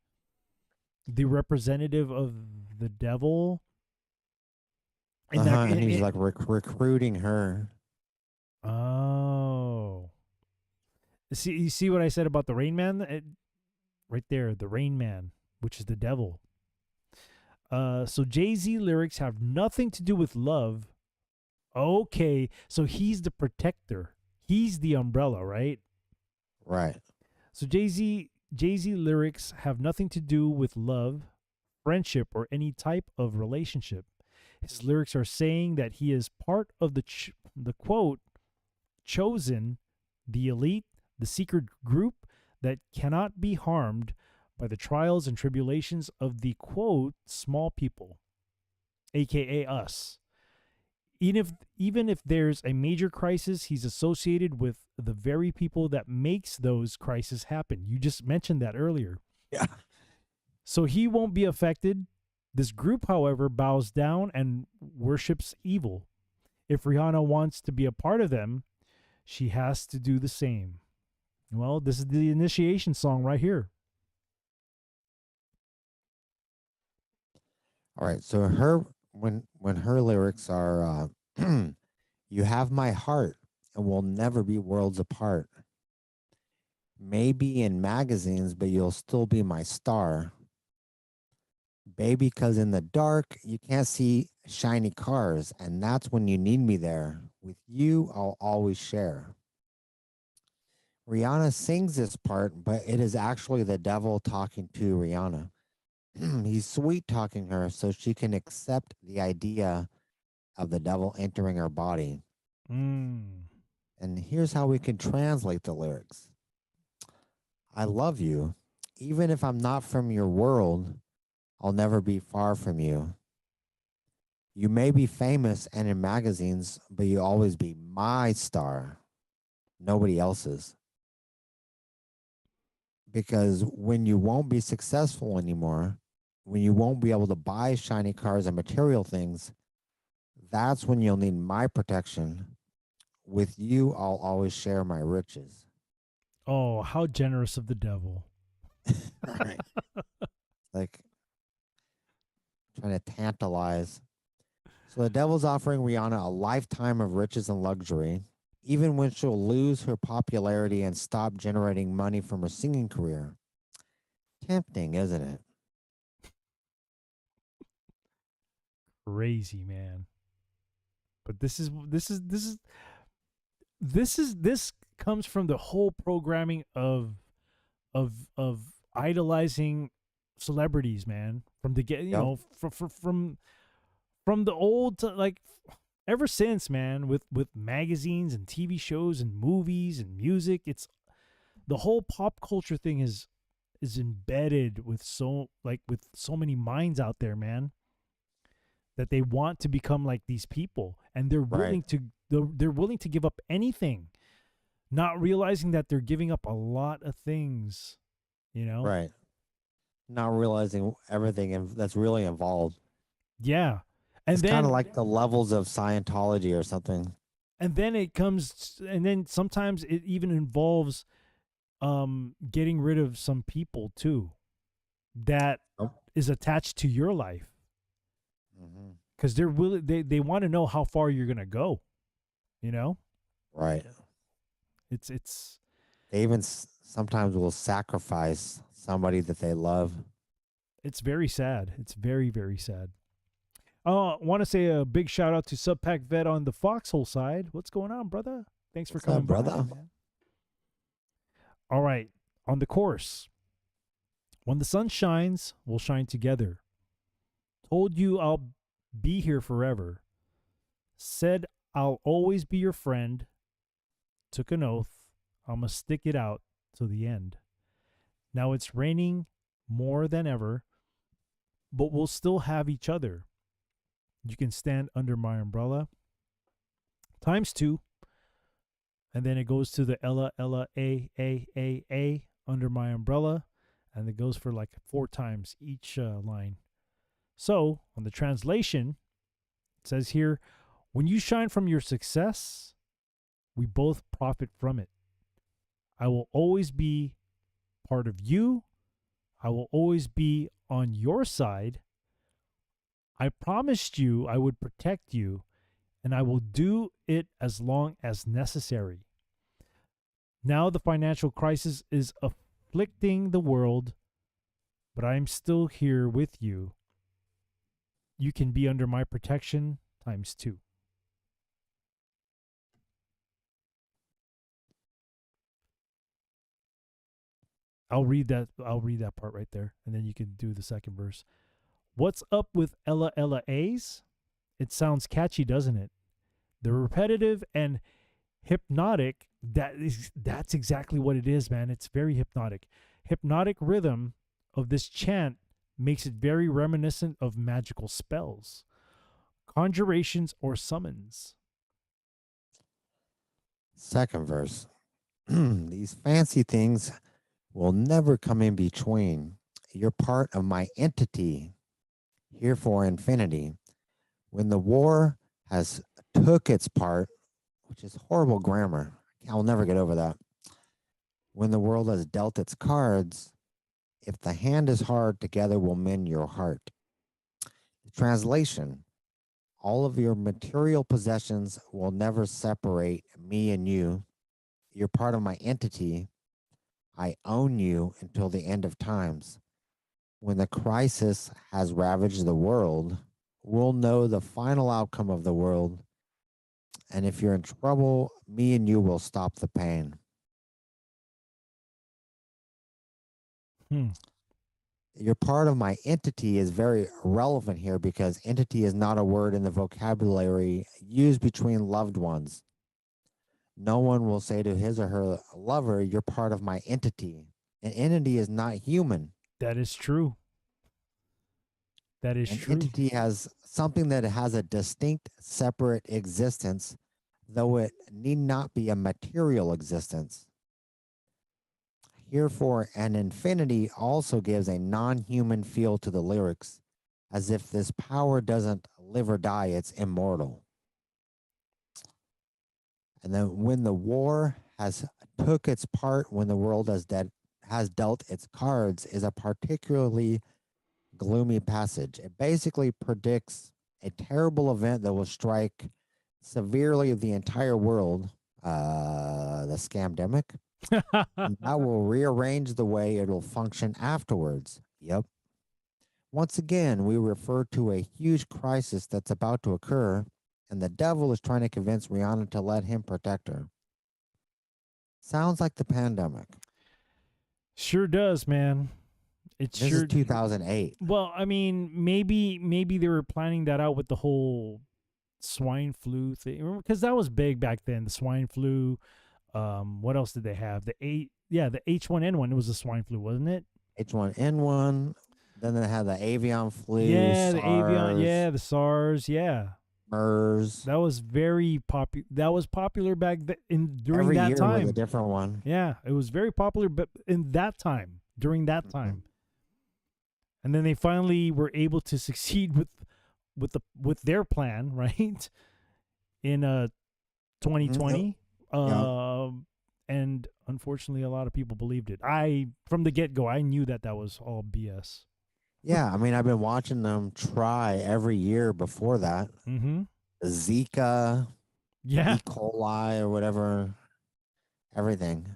the representative of the devil? And he's like recruiting her. Oh. You see what I said about the Rain Man? Right there, the Rain Man, which is the devil. So Jay-Z lyrics have nothing to do with love. Okay, so he's the protector. He's the umbrella, right? Right. So Jay-Z lyrics have nothing to do with love, friendship, or any type of relationship. His lyrics are saying that he is part of the quote, chosen, the elite, the secret group that cannot be harmed by the trials and tribulations of the quote, small people, aka us. Even if there's a major crisis, he's associated with the very people that makes those crises happen. You just mentioned that earlier. Yeah. So he won't be affected. This group, however, bows down and worships evil. If Rihanna wants to be a part of them, she has to do the same. Well, this is the initiation song right here. All right. So when her lyrics are you have my heart and we'll never be worlds apart. Maybe in magazines, but you'll still be my star. Baby, 'cause in the dark you can't see shiny cars, and that's when you need me there. With you, I'll always share. Rihanna sings this part, but it is actually the devil talking to Rihanna. He's sweet talking her so she can accept the idea of the devil entering her body. And here's how we can translate the lyrics. I love you. Even if I'm not from your world, I'll never be far from you. You may be famous and in magazines, but you'll always be my star, nobody else's. Because when you won't be successful anymore, when you won't be able to buy shiny cars and material things, that's when you'll need my protection. With you, I'll always share my riches. Oh, how generous of the devil. Right. Like trying to tantalize. So the devil's offering Rihanna a lifetime of riches and luxury, even when she'll lose her popularity and stop generating money from her singing career. Tempting, isn't it? Crazy, man. But this comes from the whole programming of idolizing celebrities, man. From the get, you know, from the old to, like, ever since, man, with magazines and TV shows and movies and music, it's the whole pop culture thing is embedded with so many minds out there, man, that they want to become like these people, and they're willing to give up anything not realizing that they're giving up a lot of things, you know? Right. Not realizing everything that's really involved. Yeah. And It's then kind of like the levels of Scientology or something. and then it comes and then sometimes it even involves getting rid of some people too that Oh. is attached to your life. Hmm. Because they want to know how far you're gonna go, you know. Right. It's They even sometimes will sacrifice somebody that they love. it's very sad. It's very, very sad. Want to say a big shout out to Subpack Vet on the Foxhole side. What's going on, brother? Thanks for What's coming up, brother? by, man. All right, on the course. When the sun shines, we'll shine together. Told you I'll be here forever. Said I'll always be your friend. Took an oath. I'ma stick it out to the end. Now it's raining more than ever, but we'll still have each other. You can stand under my umbrella. ×2. And then it goes to the Ella, Ella, A, under my umbrella. And it goes for like 4 times each line. So, on the translation, it says here, when you shine from your success, we both profit from it. I will always be part of you. I will always be on your side. I promised you I would protect you, and I will do it as long as necessary. Now the financial crisis is afflicting the world, but I am still here with you. You can be under my protection ×2. I'll read that part right there, and then you can do the second verse. What's up with Ella Ella A's? It sounds catchy, doesn't it? The repetitive and hypnotic, that's exactly what it is, man. It's very hypnotic. Hypnotic rhythm of this chant makes it very reminiscent of magical spells, conjurations, or summons. Second verse. These fancy things will never come in between. You're part of my entity, here for infinity. When the war has took its part, which is horrible grammar, I'll never get over that. When the world has dealt its cards, if the hand is hard, together will mend your heart. The translation, all of your material possessions will never separate me and you. You're part of my entity. I own you until the end of times. When the crisis has ravaged the world, we'll know the final outcome of the world. And if you're in trouble, me and you will stop the pain. You're part of my entity is very relevant here because entity is not a word in the vocabulary used between loved ones. No one will say to his or her lover, you're part of my entity. An entity is not human. That is true. That is true. An entity has something that has a distinct, separate existence, though it need not be a material existence. Herefore, an infinity also gives a non-human feel to the lyrics, as if this power doesn't live or die, it's immortal. And then when the war has took its part, when the world has dealt its cards, is a particularly gloomy passage. It basically predicts a terrible event that will strike severely the entire world, the scamdemic, and that will rearrange the way it will function afterwards. Yep. Once again, we refer to a huge crisis that's about to occur, and the devil is trying to convince Rihanna to let him protect her. Sounds like the pandemic. Sure does, man. This is 2008. Well, I mean, maybe they were planning that out with the whole swine flu thing, because that was big back then. The swine flu. What else did they have? The H1N1. It was the swine flu, wasn't it? H1N1. Then they had the avian flu. Yeah, SARS. the avian. Yeah, the SARS. Yeah. Murs. That was very popular. That was popular back during Every that year time. was a different one. Yeah, it was very popular, but in that time, during that time, and then they finally were able to succeed with their plan, right? In 2020, and unfortunately, a lot of people believed it. From the get go, I knew that was all BS. Yeah, I mean, I've been watching them try every year before that. Mm-hmm. Zika, Yeah. E. coli, or whatever. Everything.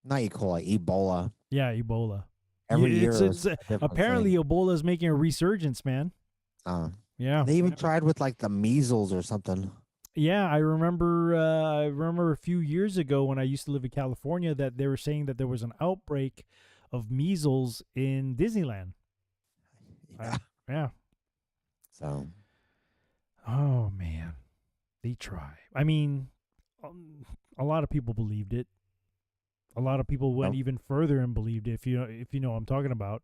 Not E. coli, Ebola. Yeah, Ebola. Every year. It's apparently Ebola is making a resurgence, man. Yeah. They even tried with like the measles or something. Yeah, I remember a few years ago when I used to live in California that they were saying that there was an outbreak of measles in Disneyland. Yeah. Yeah. So. Oh man, they try. I mean, a lot of people believed it. A lot of people went even further and believed it. If you know what I'm talking about,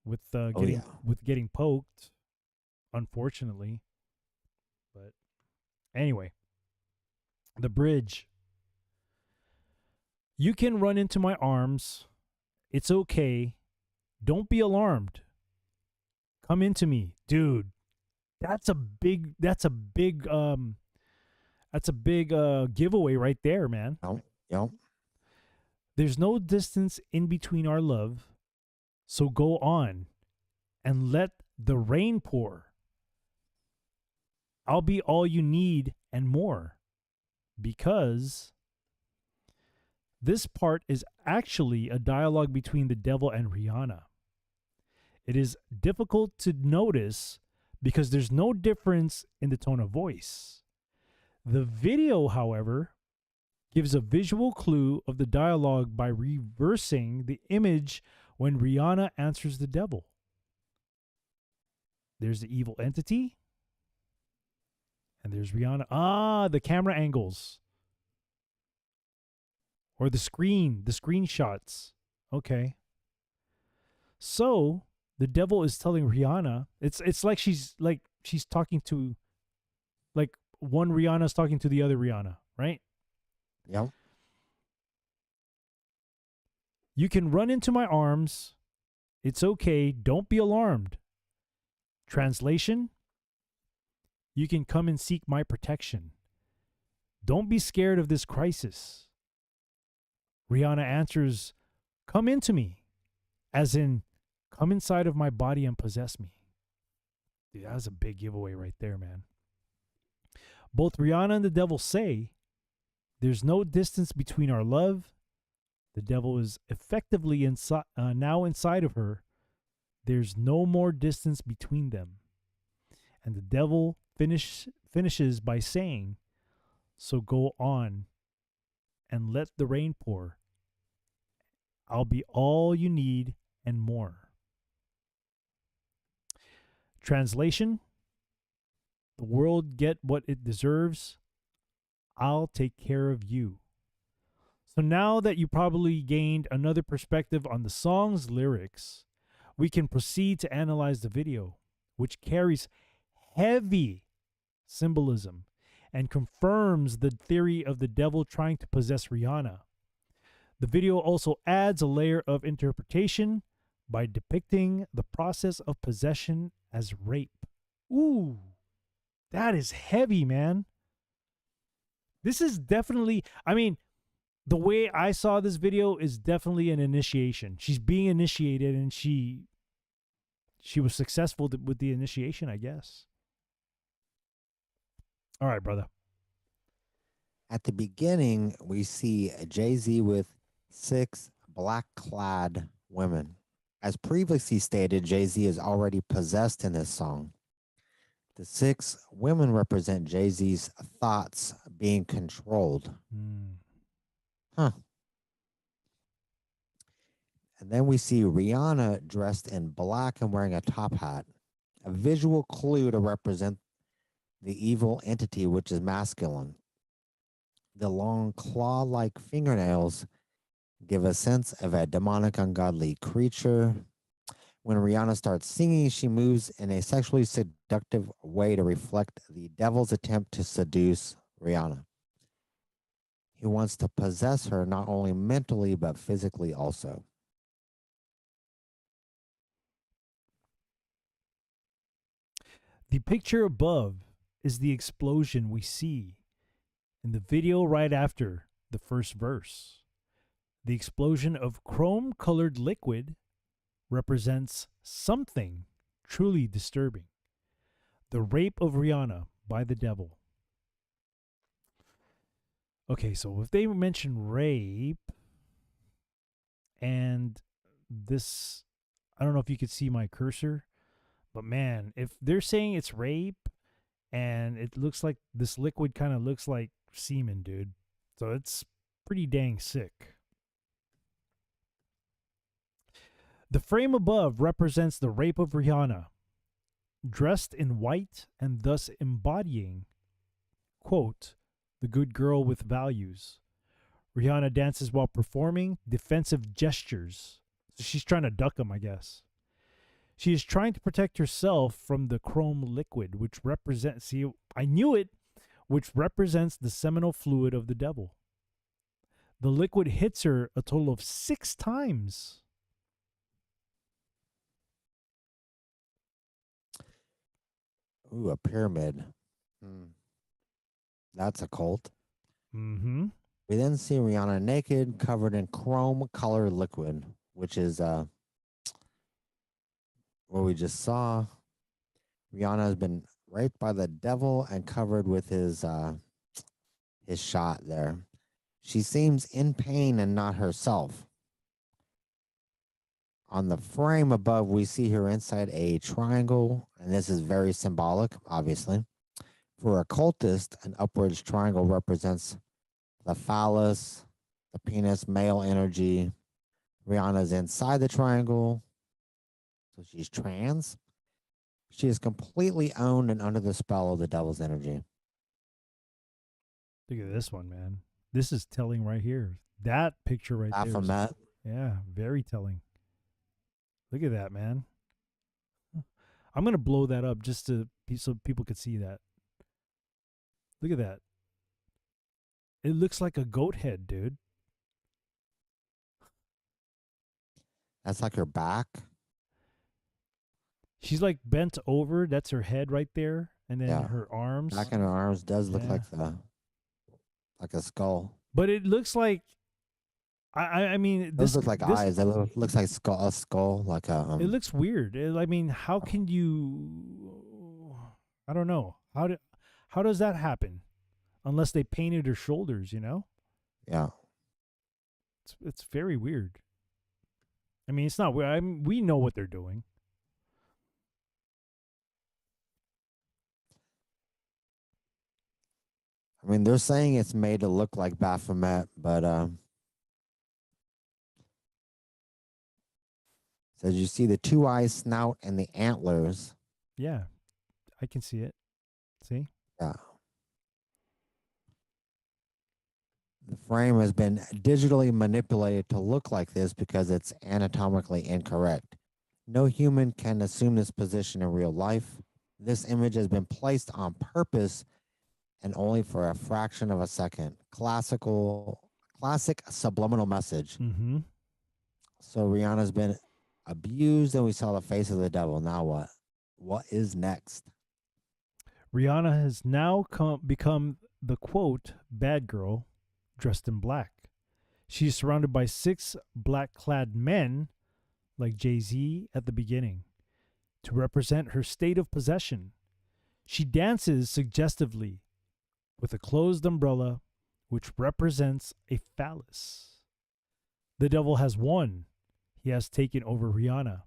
with getting poked, unfortunately. But anyway, the bridge. You can run into my arms. It's okay. Don't be alarmed. Come into me, dude. That's a big giveaway right there, man. Yep. There's no distance in between our love, so go on and let the rain pour. I'll be all you need and more, because this part is actually a dialogue between the devil and Rihanna. It is difficult to notice because there's no difference in the tone of voice. The video, however, gives a visual clue of the dialogue by reversing the image when Rihanna answers the devil. There's the evil entity, and there's Rihanna. The camera angles. Or the screenshots. Okay. So, the devil is telling Rihanna, it's like she's talking to, like, one Rihanna's talking to the other Rihanna, right? Yep. You can run into my arms. It's okay. Don't be alarmed. Translation: you can come and seek my protection. Don't be scared of this crisis. Rihanna answers, come into me, as in, come inside of my body and possess me. Dude, that was a big giveaway right there, man. Both Rihanna and the devil say, there's no distance between our love. The devil is effectively now inside of her. There's no more distance between them. And the devil finishes by saying, so go on and let the rain pour. I'll be all you need and more. Translation: the world get what it deserves. I'll take care of you. So now that you probably gained another perspective on the song's lyrics, we can proceed to analyze the video, which carries heavy symbolism and confirms the theory of the devil trying to possess Rihanna. The video also adds a layer of interpretation by depicting the process of possession as rape. Ooh, that is heavy, man. This is definitely, I mean, the way I saw this video is definitely an initiation. She's being initiated, and she was successful with the initiation, I guess. All right, brother. At the beginning, we see Jay-Z with 6 black-clad women. As previously stated, Jay-Z is already possessed in this song. The 6 women represent Jay-Z's thoughts being controlled. Huh. And then we see Rihanna dressed in black and wearing a top hat, a visual clue to represent the evil entity, which is masculine. The long claw-like fingernails give a sense of a demonic, ungodly creature. When Rihanna starts singing, she moves in a sexually seductive way to reflect the devil's attempt to seduce Rihanna. He wants to possess her not only mentally but physically also. The picture above is the explosion we see in the video right after the first verse. The explosion of chrome-colored liquid represents something truly disturbing. The rape of Rihanna by the devil. Okay, so if they mention rape and this, I don't know if you could see my cursor, but man, if they're saying it's rape and it looks like this liquid kind of looks like semen, dude. So it's pretty dang sick. The frame above represents the rape of Rihanna, dressed in white and thus embodying, quote, the good girl with values. Rihanna dances while performing defensive gestures. So she's trying to duck him, I guess. She is trying to protect herself from the chrome liquid, which represents, see, I knew it, which represents the seminal fluid of the devil. The liquid hits her a total of 6 times. Ooh, a pyramid. That's a cult. Mm-hmm. We then see Rihanna naked, covered in chrome-colored liquid, which is what we just saw. Rihanna has been raped by the devil and covered with his shot there. She seems in pain and not herself. On the frame above, we see her inside a triangle, and this is very symbolic, obviously. For occultists, an upwards triangle represents the phallus, the penis, male energy. Rihanna's inside the triangle, so she's trans. She is completely owned and under the spell of the devil's energy. Look at this one, man. This is telling right here. That picture right there. Baphomet. Yeah, very telling. Look at that, man. I'm going to blow that up just to so people could see that. Look at that. It looks like a goat head, dude. That's like her back. She's like bent over. That's her head right there. And then Yeah. her arms. Back in her arms does look Yeah. like a skull. But it looks like, I mean, Those this look like this, eyes. It looks like a skull, like a. It looks weird. I mean, how can you? I don't know. How does that happen? Unless they painted her shoulders, you know. Yeah. It's very weird. I mean, it's not weird. I mean, we know what they're doing. I mean, they're saying it's made to look like Baphomet, but says you see the 2 eyes, snout, and the antlers. Yeah, I can see it. See? Yeah. The frame has been digitally manipulated to look like this because it's anatomically incorrect. No human can assume this position in real life. This image has been placed on purpose and only for a fraction of a second. Classic subliminal message. Mm-hmm. So Rihanna's been abused and we saw the face of the devil. Now what? What is next? Rihanna has now become the, quote, bad girl dressed in black. She is surrounded by 6 black-clad men, like Jay-Z at the beginning, to represent her state of possession. She dances suggestively with a closed umbrella, which represents a phallus. The devil has won. He has taken over Rihanna,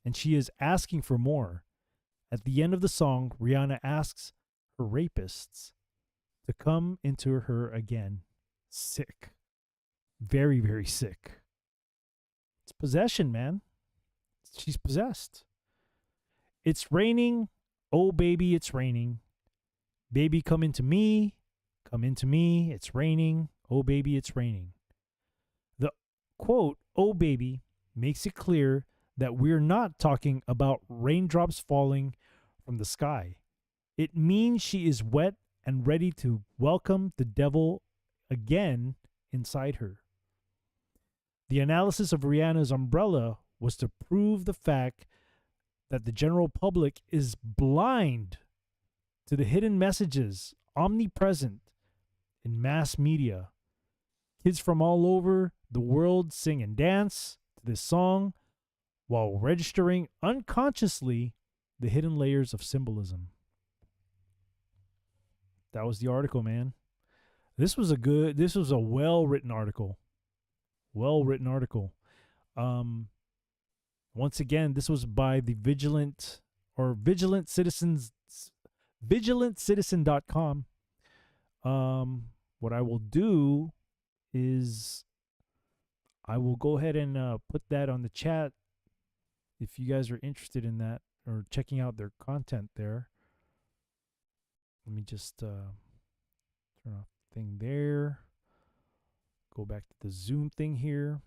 and she is asking for more. At the end of the song, Rihanna asks her rapists to come into her again. Sick. Very, very sick. It's possession, man. She's possessed. It's raining. Oh, baby, it's raining. Baby, come into me. Come into me. It's raining. Oh, baby, it's raining. The quote, oh, baby, makes it clear that we're not talking about raindrops falling from the sky. It means she is wet and ready to welcome the devil again inside her. The analysis of Rihanna's umbrella was to prove the fact that the general public is blind to the hidden messages omnipresent in mass media. Kids from all over the world sing and dance to this song while registering unconsciously the hidden layers of symbolism. That was the article, man. This was a well-written article. Well-written article. Once again, this was by the vigilanttcitizen.com. What I will do is I will go ahead and put that on the chat if you guys are interested in that or checking out their content there. Let me just turn off the thing there. Go back to the Zoom thing here.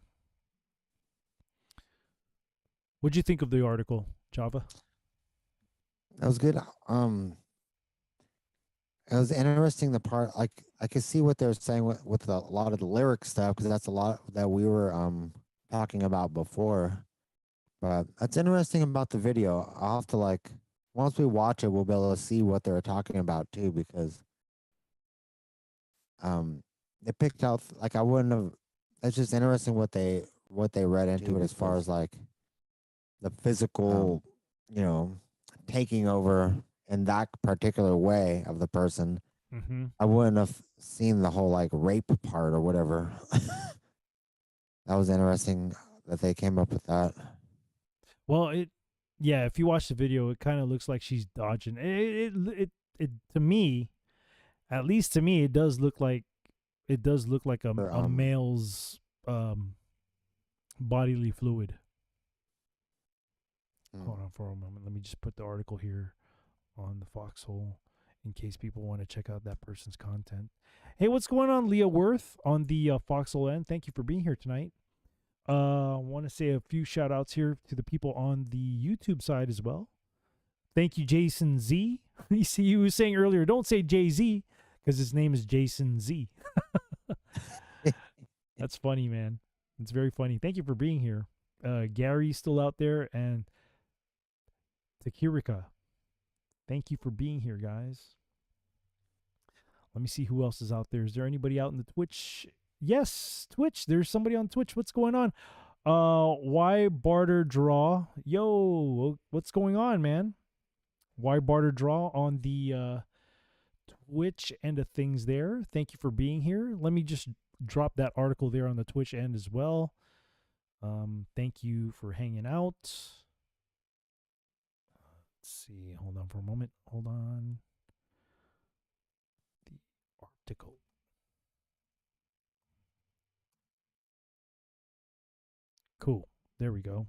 What'd you think of the article, Java? That was good. It was interesting, the part, like, I could see what they're saying with a lot of the lyric stuff, because that's a lot that we were talking about before. But that's interesting about the video. I'll have to, like, once we watch it, we'll be able to see what they were talking about too, because they picked out, like, I wouldn't have. It's just interesting what they read into it as far as like the physical, taking over in that particular way of the person. Mm-hmm. I wouldn't have seen the whole like rape part or whatever. That was interesting that they came up with that. Well, if you watch the video, it kind of looks like she's dodging. It to me, at least to me, it does look like a male's bodily fluid. Hold on for a moment. Let me just put the article here on the Foxhole in case people want to check out that person's content. Hey, what's going on, Leah Worth on the Foxhole end? Thank you for being here tonight. I want to say a few shout outs here to the people on the YouTube side as well. Thank you, Jason Z. You see, you were saying earlier, don't say Jay-Z because his name is Jason Z. That's funny, man. It's very funny. Thank you for being here. Gary's still out there, and Takirika. Thank you for being here, guys. Let me see who else is out there. Is there anybody out in the Twitch? Yes, Twitch. There's somebody on Twitch. What's going on? Why Barter Draw? Yo, what's going on, man? Why Barter Draw on the Twitch end of things there. Thank you for being here. Let me just drop that article there on the Twitch end as well. Thank you for hanging out. Let's see. Hold on for a moment. Hold on. The article. Cool. There we go.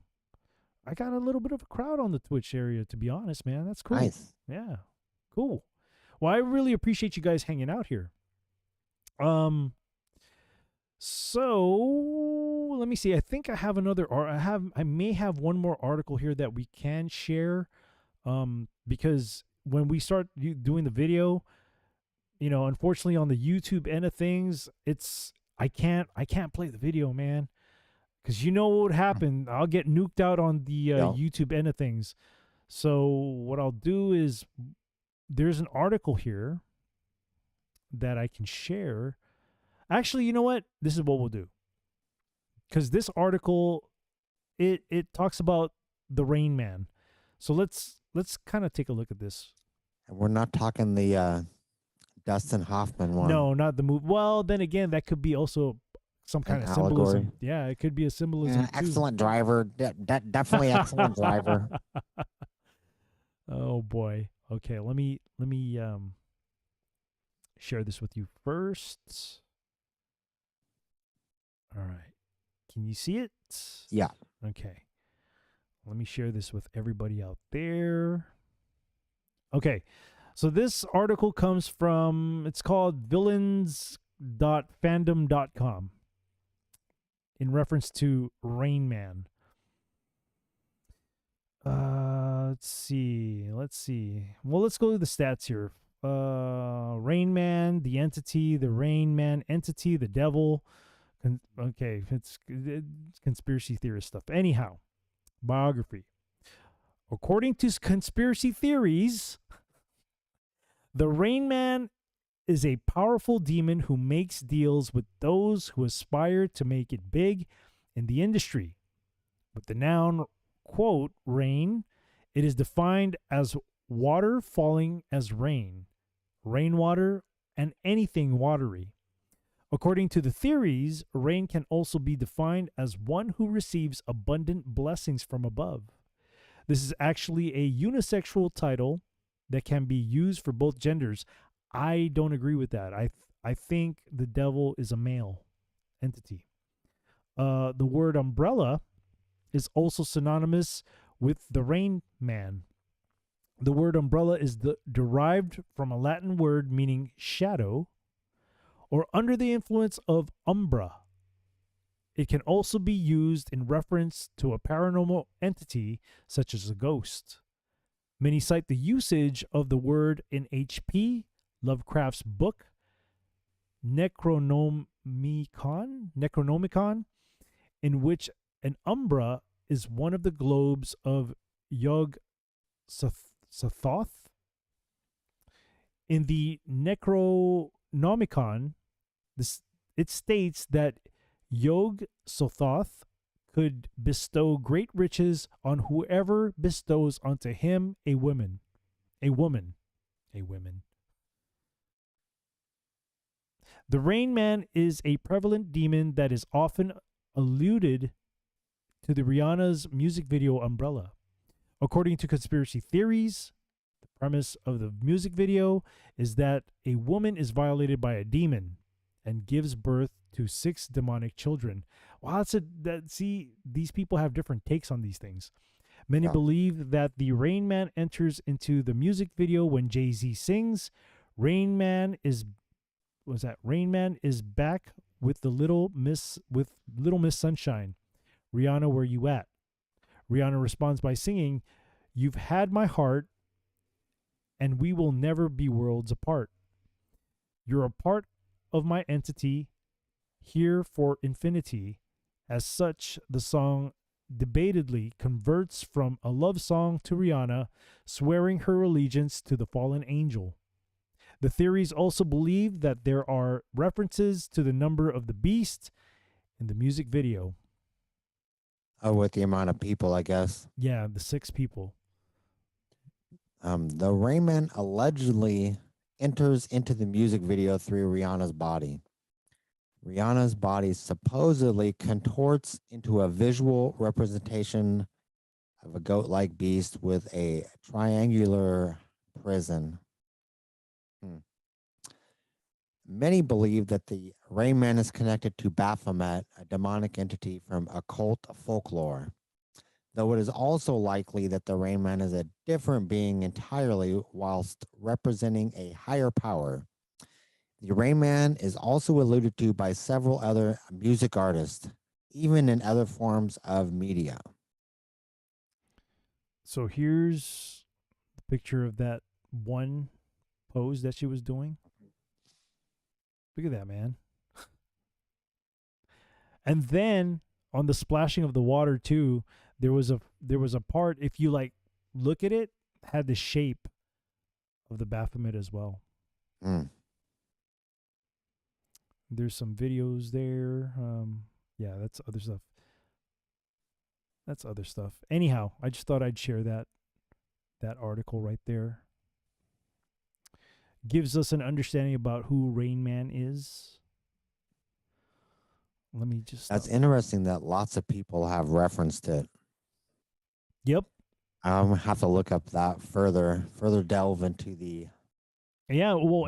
I got a little bit of a crowd on the Twitch area, to be honest, man. That's cool. Nice. Yeah. Cool. Well, I really appreciate you guys hanging out here. So let me see. I think I have another, I may have one more article here that we can share. Because when we start doing the video, unfortunately on the YouTube end of things, I can't play the video, man. Because you know what would happen? I'll get nuked out on the YouTube end of things. So what I'll do is there's an article here that I can share. Actually, you know what? This is what we'll do. Because this article, it talks about the Rain Man. So let's kind of take a look at this. And we're not talking the Dustin Hoffman one. No, not the movie. Well, then again, that could be also some kind of allegory. symbolism. Yeah, it could be a symbolism. Yeah, excellent driver. Definitely excellent driver. Oh boy. Okay, let me share this with you first. All right. Can you see it? Yeah. Okay. Let me share this with everybody out there. Okay. So this article comes from, it's called villains.fandom.com in reference to Rain Man. Let's see. Well, let's go to the stats here. Rain Man, the entity, the Rain Man entity, the devil. Okay, it's conspiracy theorist stuff. Anyhow, biography. According to conspiracy theories, the Rain Man is a powerful demon who makes deals with those who aspire to make it big in the industry. With the noun, quote, rain, it is defined as water falling as rain, rainwater, and anything watery. According to the theories, rain can also be defined as one who receives abundant blessings from above. This is actually a unisexual title that can be used for both genders. I don't agree with that. I think the devil is a male entity. The word umbrella is also synonymous with the Rain Man. The word umbrella is derived from a Latin word meaning shadow or under the influence of umbra. It can also be used in reference to a paranormal entity such as a ghost. Many cite the usage of the word in H.P. Lovecraft's book Necronomicon, in which an umbra is one of the globes of Yog Sothoth. In the Necronomicon, it states that Yog Sothoth could bestow great riches on whoever bestows unto him a woman. The Rain Man is a prevalent demon that is often alluded to the Rihanna's music video Umbrella. According to conspiracy theories, the premise of the music video is that a woman is violated by a demon and gives birth to 6 demonic children. Wow, see, these people have different takes on these things. Many believe that the Rain Man enters into the music video when Jay-Z sings, Rain Man is back with the Little Miss Sunshine. Rihanna, where you at? Rihanna responds by singing, You've had my heart, and we will never be worlds apart. You're a part of my entity, here for infinity. As such, the song debatedly converts from a love song to Rihanna, swearing her allegiance to the fallen angel. The theories also believe that there are references to the number of the beast in the music video. Oh, with the amount of people, I guess. Yeah, the 6 people. The Rain Man allegedly enters into the music video through Rihanna's body. Rihanna's body supposedly contorts into a visual representation of a goat-like beast with a triangular prison. Many believe that the Rain Man is connected to Baphomet, a demonic entity from occult folklore, though it is also likely that the Rain Man is a different being entirely whilst representing a higher power. The Rain Man is also alluded to by several other music artists, even in other forms of media. So here's the picture of that one pose that she was doing. Look at that, man. And then on the splashing of the water too, there was a part, if you like look at it, had the shape of the Baphomet as well. There's some videos there. Yeah, that's other stuff. Anyhow, I just thought I'd share that article right there. Gives us an understanding about who Rain Man is. Let me just... That's interesting that lots of people have referenced it. Yep. I'm going to have to look up that further delve into the... Yeah, well,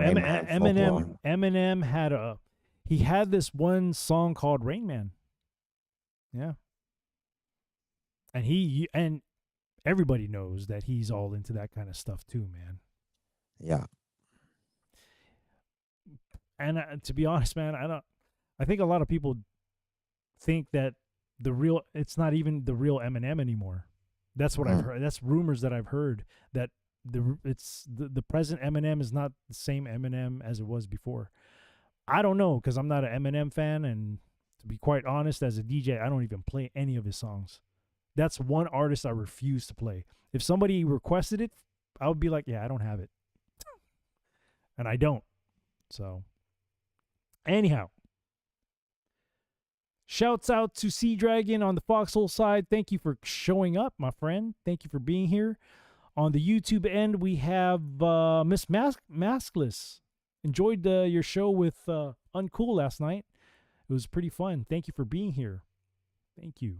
Eminem had this one song called Rain Man. Yeah. And everybody knows that he's all into that kind of stuff too, man. Yeah. And to be honest, man, I think a lot of people think that it's not even the real Eminem anymore. That's what I've heard. That's rumors that I've heard, that the present Eminem is not the same Eminem as it was before. I don't know, because I'm not an Eminem fan, and to be quite honest, as a DJ, I don't even play any of his songs. That's one artist I refuse to play. If somebody requested it, I would be like, yeah, I don't have it. And I don't. So, anyhow. Shouts out to Sea Dragon on the Foxhole side. Thank you for showing up, my friend. Thank you for being here. On the YouTube end, we have Miss Maskless. Enjoyed your show with Uncool last night. It was pretty fun. Thank you for being here. Thank you.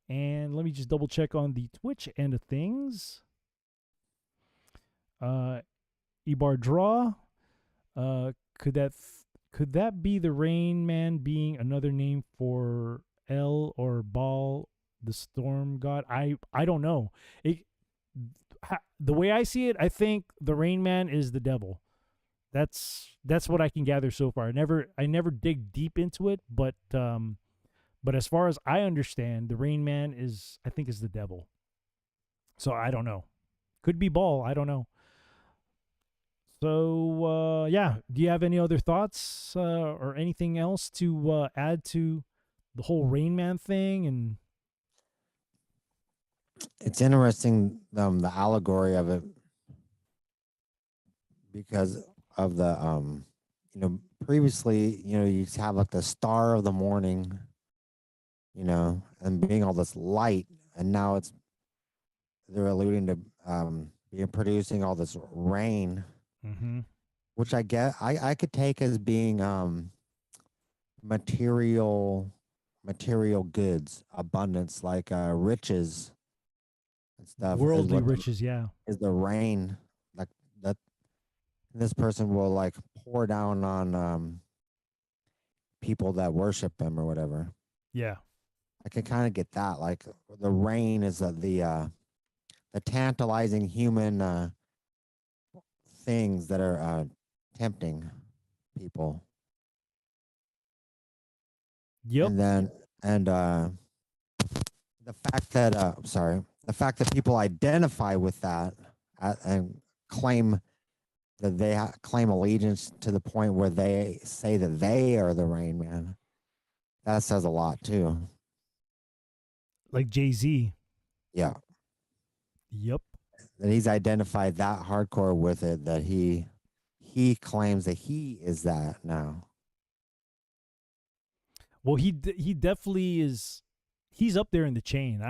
And let me just double check on the Twitch end of things. Ebar Draw. Could that be the Rain Man being another name for El or Baal, the storm god? I don't know. The way I see it, I think the Rain Man is the devil. That's what I can gather so far. I never dig deep into it, but as far as I understand, the Rain Man is the devil. So I don't know. Could be Baal. I don't know. So, yeah, do you have any other thoughts or anything else to add to the whole Rain Man thing? And it's interesting, the allegory of it, because of the, previously, you have like the star of the morning, and being all this light, and now they're alluding to producing all this rain. mm-hmm. Which I could take as being material goods, abundance, like riches and stuff. Worldly riches, yeah. Is the rain, like that this person will like pour down on people that worship him or whatever. Yeah. I can kind of get that. Like the rain is the tantalizing human things that are tempting people. Yep. And the fact that people identify with that and claim that they claim allegiance to the point where they say that they are the Rain Man, that says a lot too. Like Jay-Z. Yeah. Yep. That he's identified that hardcore with it, that he claims that he is that now. Well, he definitely is. He's up there in the chain.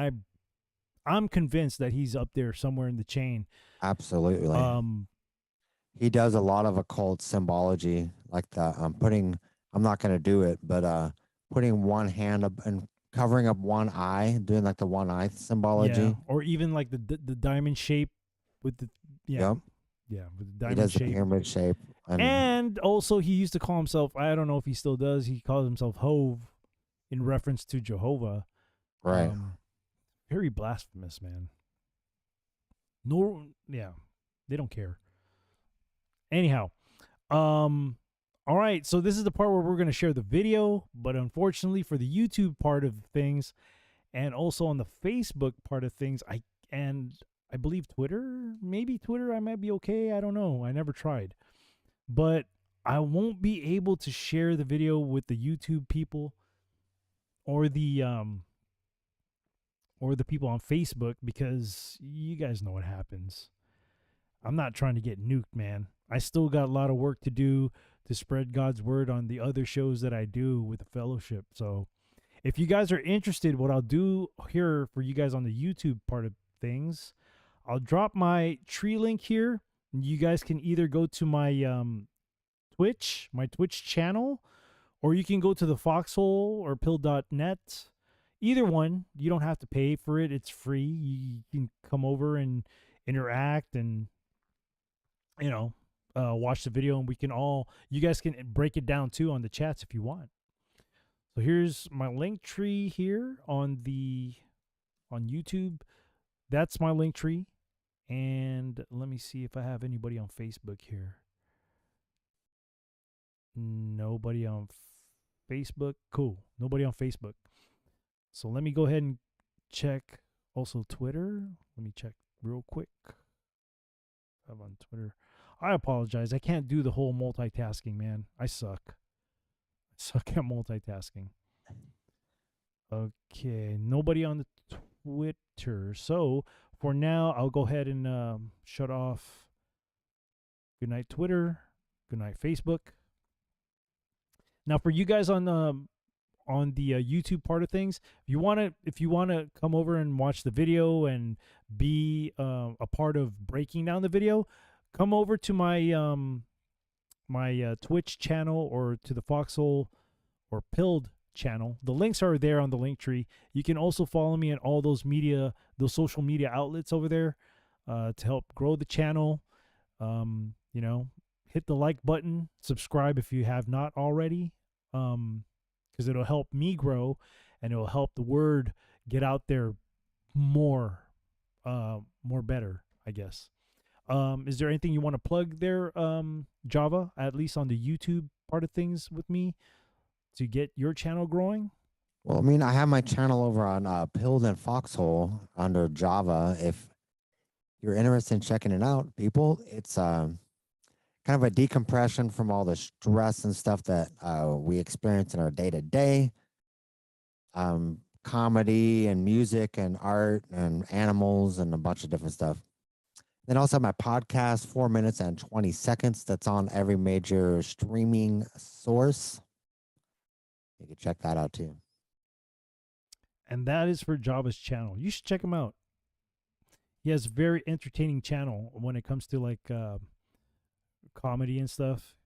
I'm convinced that he's up there somewhere in the chain. Absolutely. He does a lot of occult symbology, like the I'm not going to do it, but putting one hand up and covering up one eye, doing like the one eye symbology. Yeah, or even like the diamond shape with the with the diamond he does shape. The pyramid shape. And also he used to call himself, I don't know if he still does, he calls himself Hove in reference to Jehovah. Right. Very blasphemous, man. No, yeah, they don't care. Anyhow, all right, so this is the part where we're going to share the video, but unfortunately for the YouTube part of things and also on the Facebook part of things, I believe Twitter, I might be okay. I don't know. I never tried. But I won't be able to share the video with the YouTube people or the people on Facebook, because you guys know what happens. I'm not trying to get nuked, man. I still got a lot of work to do to spread God's word on the other shows that I do with the fellowship. So if you guys are interested, what I'll do here for you guys on the YouTube part of things, I'll drop my tree link here. You guys can either go to my Twitch channel, or you can go to the Foxhole or pill.net. Either one, you don't have to pay for it. It's free. You can come over and interact and, watch the video, and you guys can break it down too on the chats if you want. So here's my link tree here on YouTube. That's my link tree. And let me see if I have anybody on Facebook here. Nobody on Facebook. Cool. Nobody on Facebook. So let me go ahead and check Also Twitter. Let me check real quick. I'm on Twitter. I apologize. I can't do the whole multitasking, man. I suck. I suck at multitasking. Okay, nobody on the Twitter. So for now, I'll go ahead and shut off. Good night, Twitter. Good night, Facebook. Now, for you guys on the YouTube part of things, if you wanna come over and watch the video and be a part of breaking down the video, come over to my my Twitch channel or to the Foxhole or Pilled channel. The links are there on the link tree. You can also follow me on all those social media outlets over there to help grow the channel. You know, hit the like button, subscribe if you have not already, because it'll help me grow and it'll help the word get out there more better, I guess. Is there anything you want to plug there, Java, at least on the YouTube part of things with me to get your channel growing? Well, I mean, I have my channel over on Pilled and Foxhole under Java. If you're interested in checking it out, people, it's kind of a decompression from all the stress and stuff that we experience in our day-to-day. Comedy and music and art and animals and a bunch of different stuff. Then also my podcast, 4 minutes and 20 seconds. That's on every major streaming source. You can check that out too. And that is for Java's channel. You should check him out. He has a very entertaining channel when it comes to like comedy and stuff.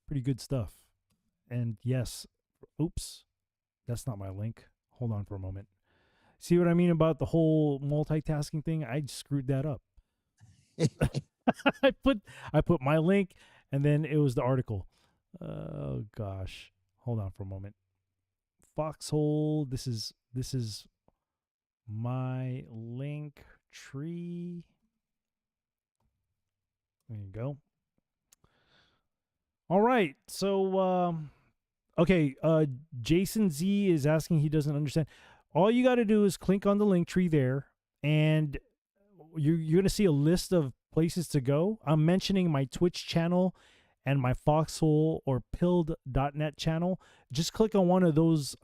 Pretty good stuff. And yes, oops, that's not my link. Hold on for a moment. See what I mean about the whole multitasking thing? I screwed that up. I put my link and then it was the article. Oh gosh. Hold on for a moment. Foxhole, this is my link tree. There you go. All right. So okay, Jason Z is asking, he doesn't understand. All you got to do is click on the link tree there and you're going to see a list of places to go. I'm mentioning my Twitch channel and my Foxhole or Pilled.net channel. Just click on one of those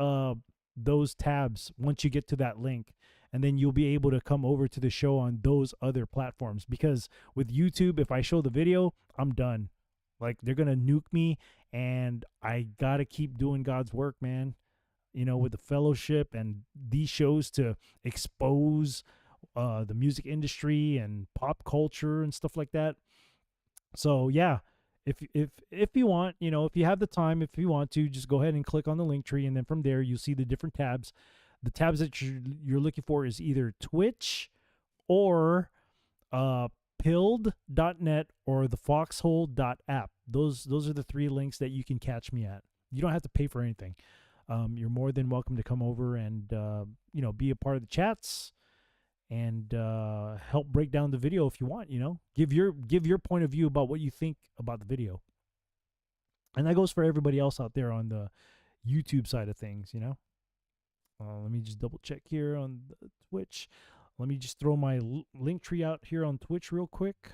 tabs once you get to that link, and then you'll be able to come over to the show on those other platforms. Because with YouTube, if I show the video, I'm done. Like, they're going to nuke me, and I got to keep doing God's work, man. You know, with the fellowship and these shows to expose the music industry and pop culture and stuff like that. So yeah, if you want, you know, if you have the time, if you want to, just go ahead and click on the link tree, and then from there you'll see the different tabs. The tabs that you're looking for is either Twitch or Pilled.net or the Foxhole.app. Those are the three links that you can catch me at. You don't have to pay for anything. You're more than welcome to come over and you know, be a part of the chats and help break down the video if you want. You know, give your point of view about what you think about the video, and that goes for everybody else out there on the YouTube side of things. You know, let me just double check here on the Twitch. Let me just throw my link tree out here on Twitch real quick.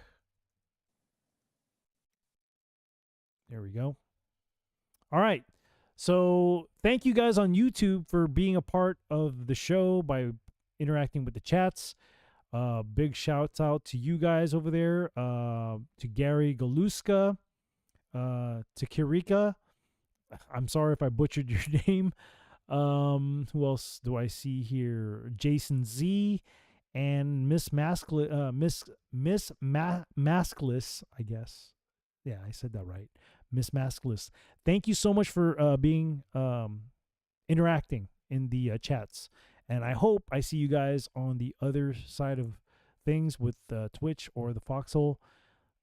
There we go. All right. So thank you guys on YouTube for being a part of the show by interacting with the chats. Big shouts out to you guys over there, to Gary Galuska, to Kirika. I'm sorry if I butchered your name. Who else do I see here? Jason Z and Miss Maskless, I guess. Yeah, I said that right. Miss Maskless. Thank you so much for being interacting in the chats. And I hope I see you guys on the other side of things with Twitch or the Foxhole.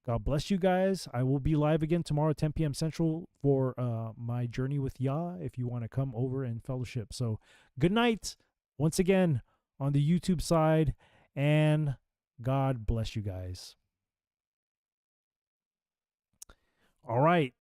God bless you guys. I will be live again tomorrow at 10 p.m. Central for my journey with Yah if you want to come over and fellowship. So good night once again on the YouTube side, and God bless you guys. All right.